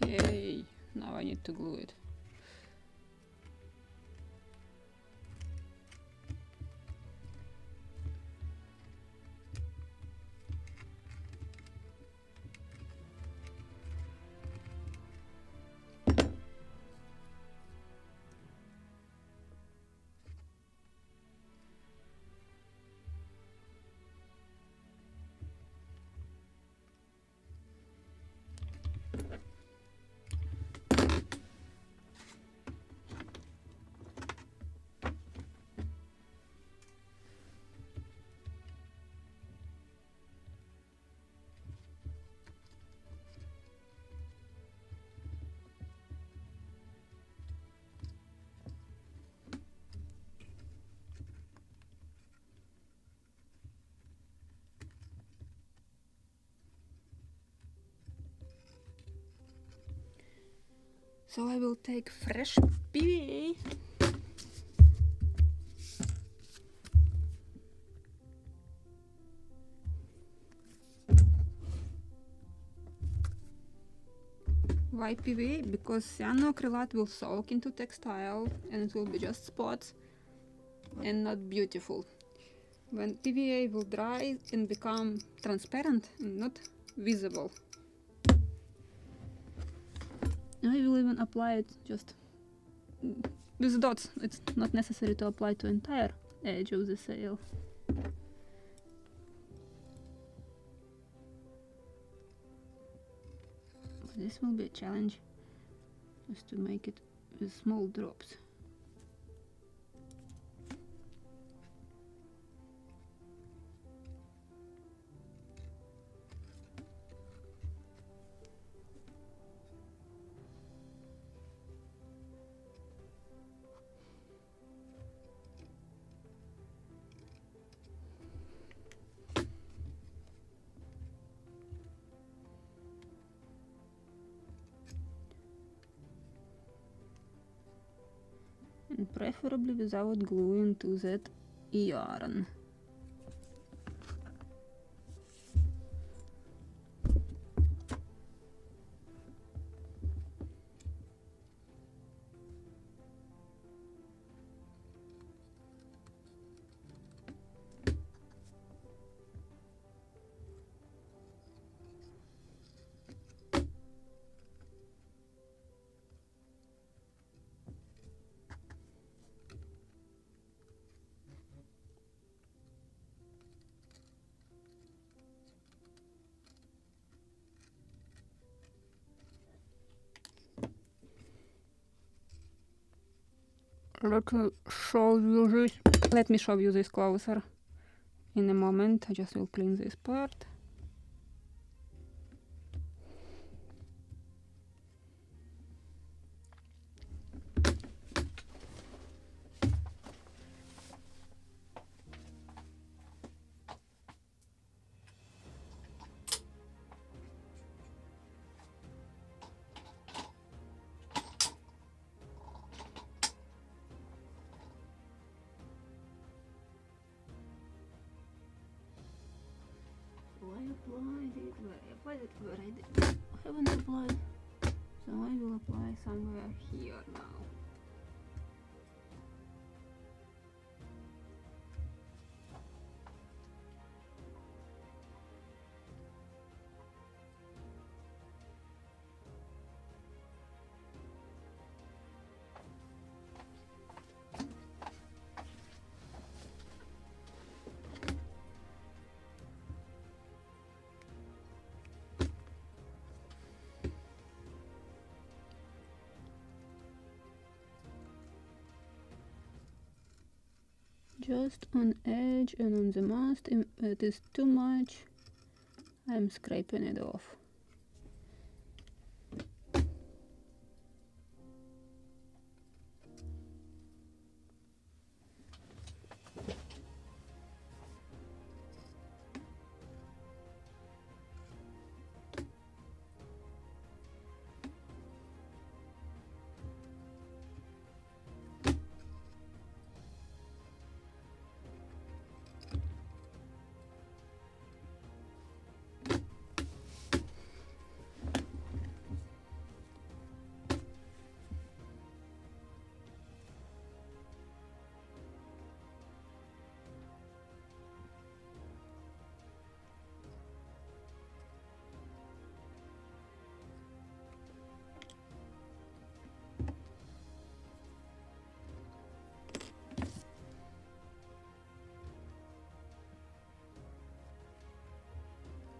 Okay, now I need to glue it. So I will take fresh PVA. Why PVA? Because cyanoacrylate will soak into textile and it will be just spots and not beautiful. When PVA will dry and become transparent and not visible. I will even apply it just with dots. It's not necessary to apply to entire edge of the sail. This will be a challenge, just to make it with small drops. And preferably without gluing to that yarn. Let me show you this closer in a moment. I just will clean this part. I haven't applied, so I will apply somewhere here now. Just on edge and on the mast. If it is too much, I'm scraping it off.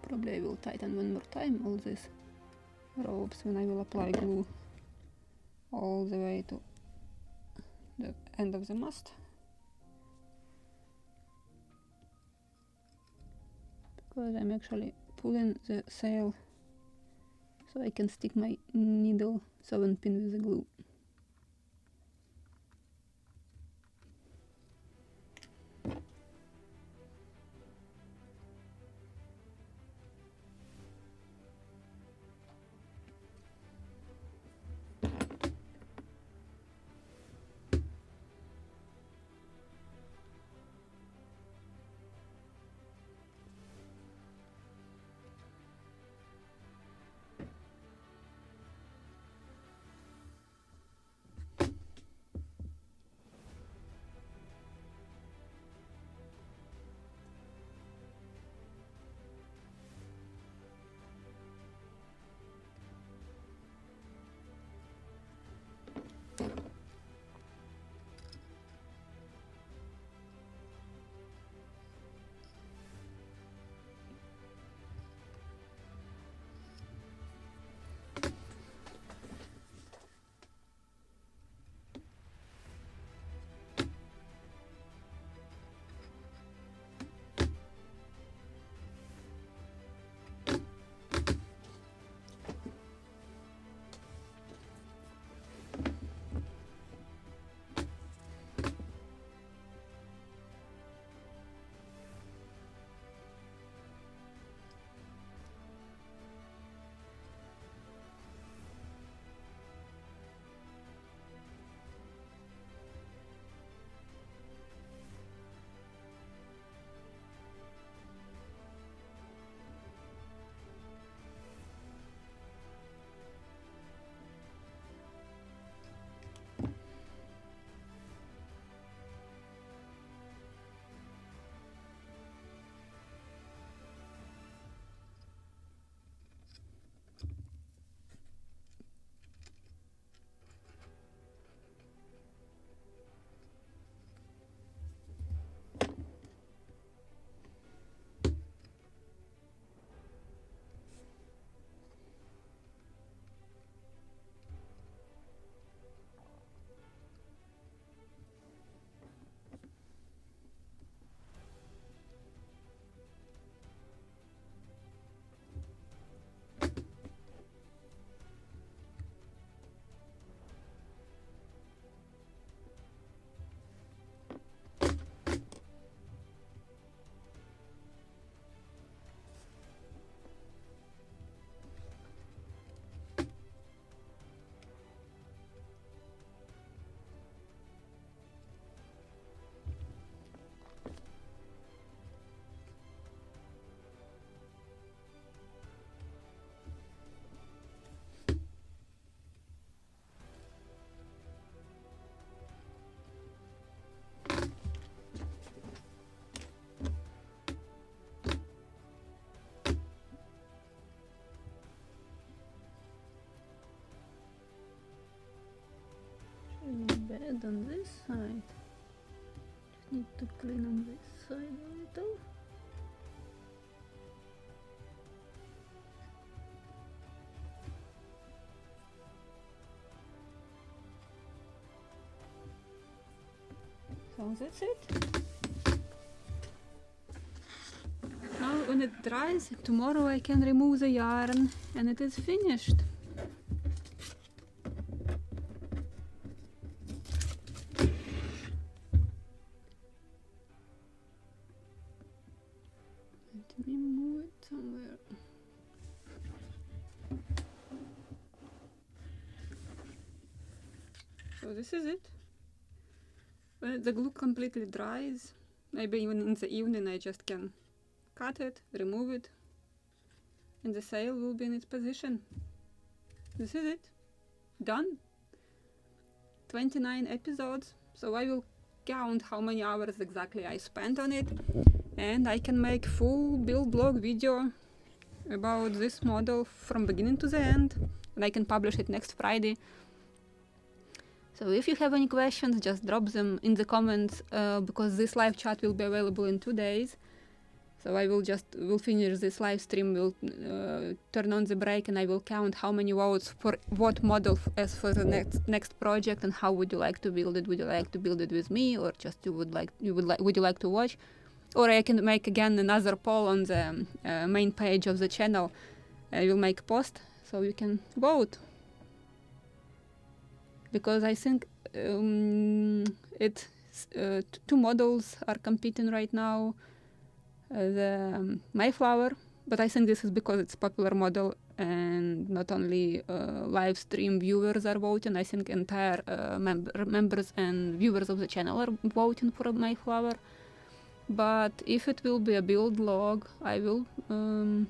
Probably I will tighten one more time all these ropes when I will apply glue all the way to the end of the mast. Because I'm actually pulling the sail so I can stick my needle 7-pin with the glue. it on this side. Just need to clean on this side a little. So that's it. Now when it dries, tomorrow I can remove the yarn and it is finished. Let me move it somewhere. So this is it. When the glue completely dries, maybe even in the evening I just can cut it, remove it, and the sail will be in its position. This is it. Done. 29 episodes, so I will count how many hours exactly I spent on it, and I can make full build log video about this model from beginning to the end, and I can publish it next Friday. So if you have any questions, just drop them in the comments, because this live chat will be available in 2 days. So I will finish this live stream, will turn on the break, and I will count how many votes for what model as for the next project, and how would you like to build it? Would you like to build it with me, or just would you like to watch? Or I can make again another poll on the main page of the channel. I will make a post so you can vote. Because I think two models are competing right now. The Mayflower, but I think this is because it's a popular model and not only live stream viewers are voting. I think entire members and viewers of the channel are voting for Mayflower. But if it will be a build log, I will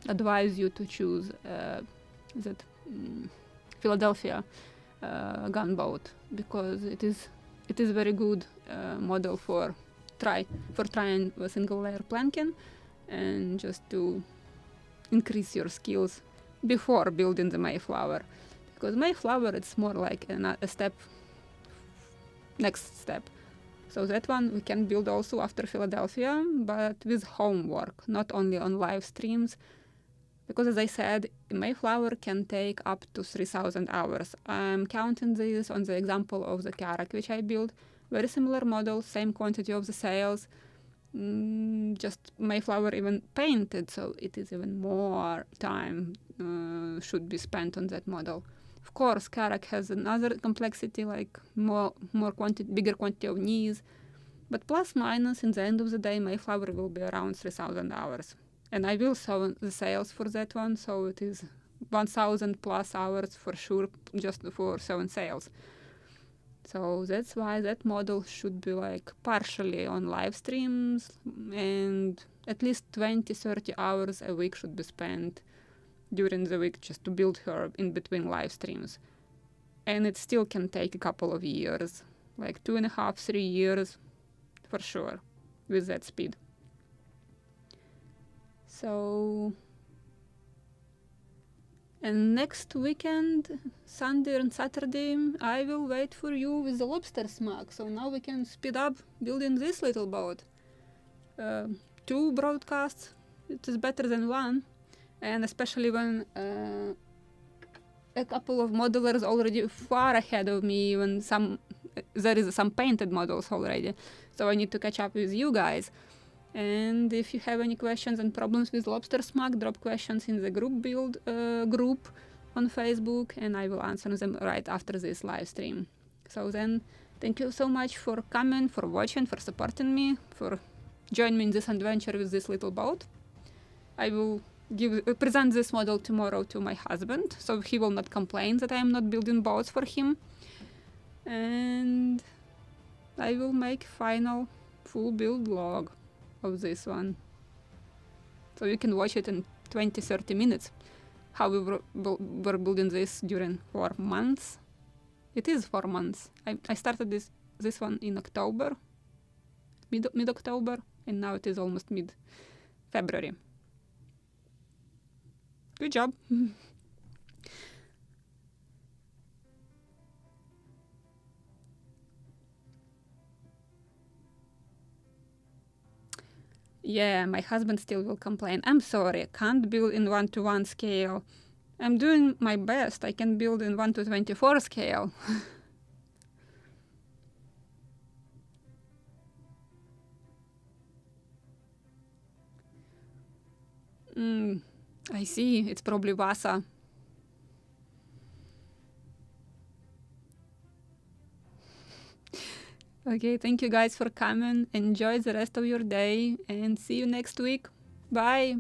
advise you to choose Philadelphia gunboat, because it is very good model for trying a single layer planking and just to increase your skills before building the Mayflower, because Mayflower it's more like next step. So that one we can build also after Philadelphia, but with homework, not only on live streams, because as I said, Mayflower can take up to 3,000 hours. I'm counting this on the example of the Karak which I built. Very similar model, same quantity of the sails, just Mayflower even painted, so it is even more time should be spent on that model. Of course, Karak has another complexity, like bigger quantity of knees, but plus minus, in the end of the day, Mayflower will be around 3,000 hours. And I will sew the sails for that one, so it is 1,000 plus hours for sure, just for sewing sails. So that's why that model should be like partially on live streams, and at least 20-30 hours a week should be spent during the week just to build her in between live streams. And it still can take a couple of years, like 2.5-3 years for sure, with that speed. So, and next weekend, Sunday and Saturday, I will wait for you with the lobster smack. So now we can speed up building this little boat. 2 broadcasts, it is better than 1. And especially when a couple of modelers already far ahead of me, even there is some painted models already. So I need to catch up with you guys. And if you have any questions and problems with lobster smack, drop questions in the group build group on Facebook, and I will answer them right after this live stream. So then, thank you so much for coming, for watching, for supporting me, for joining me in this adventure with this little boat. I will present this model tomorrow to my husband, so he will not complain that I am not building boats for him. And I will make final full build log of this one, so you can watch it in 20-30 minutes how we were building this during 4 months. It is 4 months. I started this one in October, mid-October, and now it is almost mid-February. Good job. Yeah, my husband still will complain. I'm sorry, can't build in 1:1 scale. I'm doing my best. I can build in 1:24 scale. I see. It's probably Vasa. Okay, thank you guys for coming. Enjoy the rest of your day and see you next week. Bye.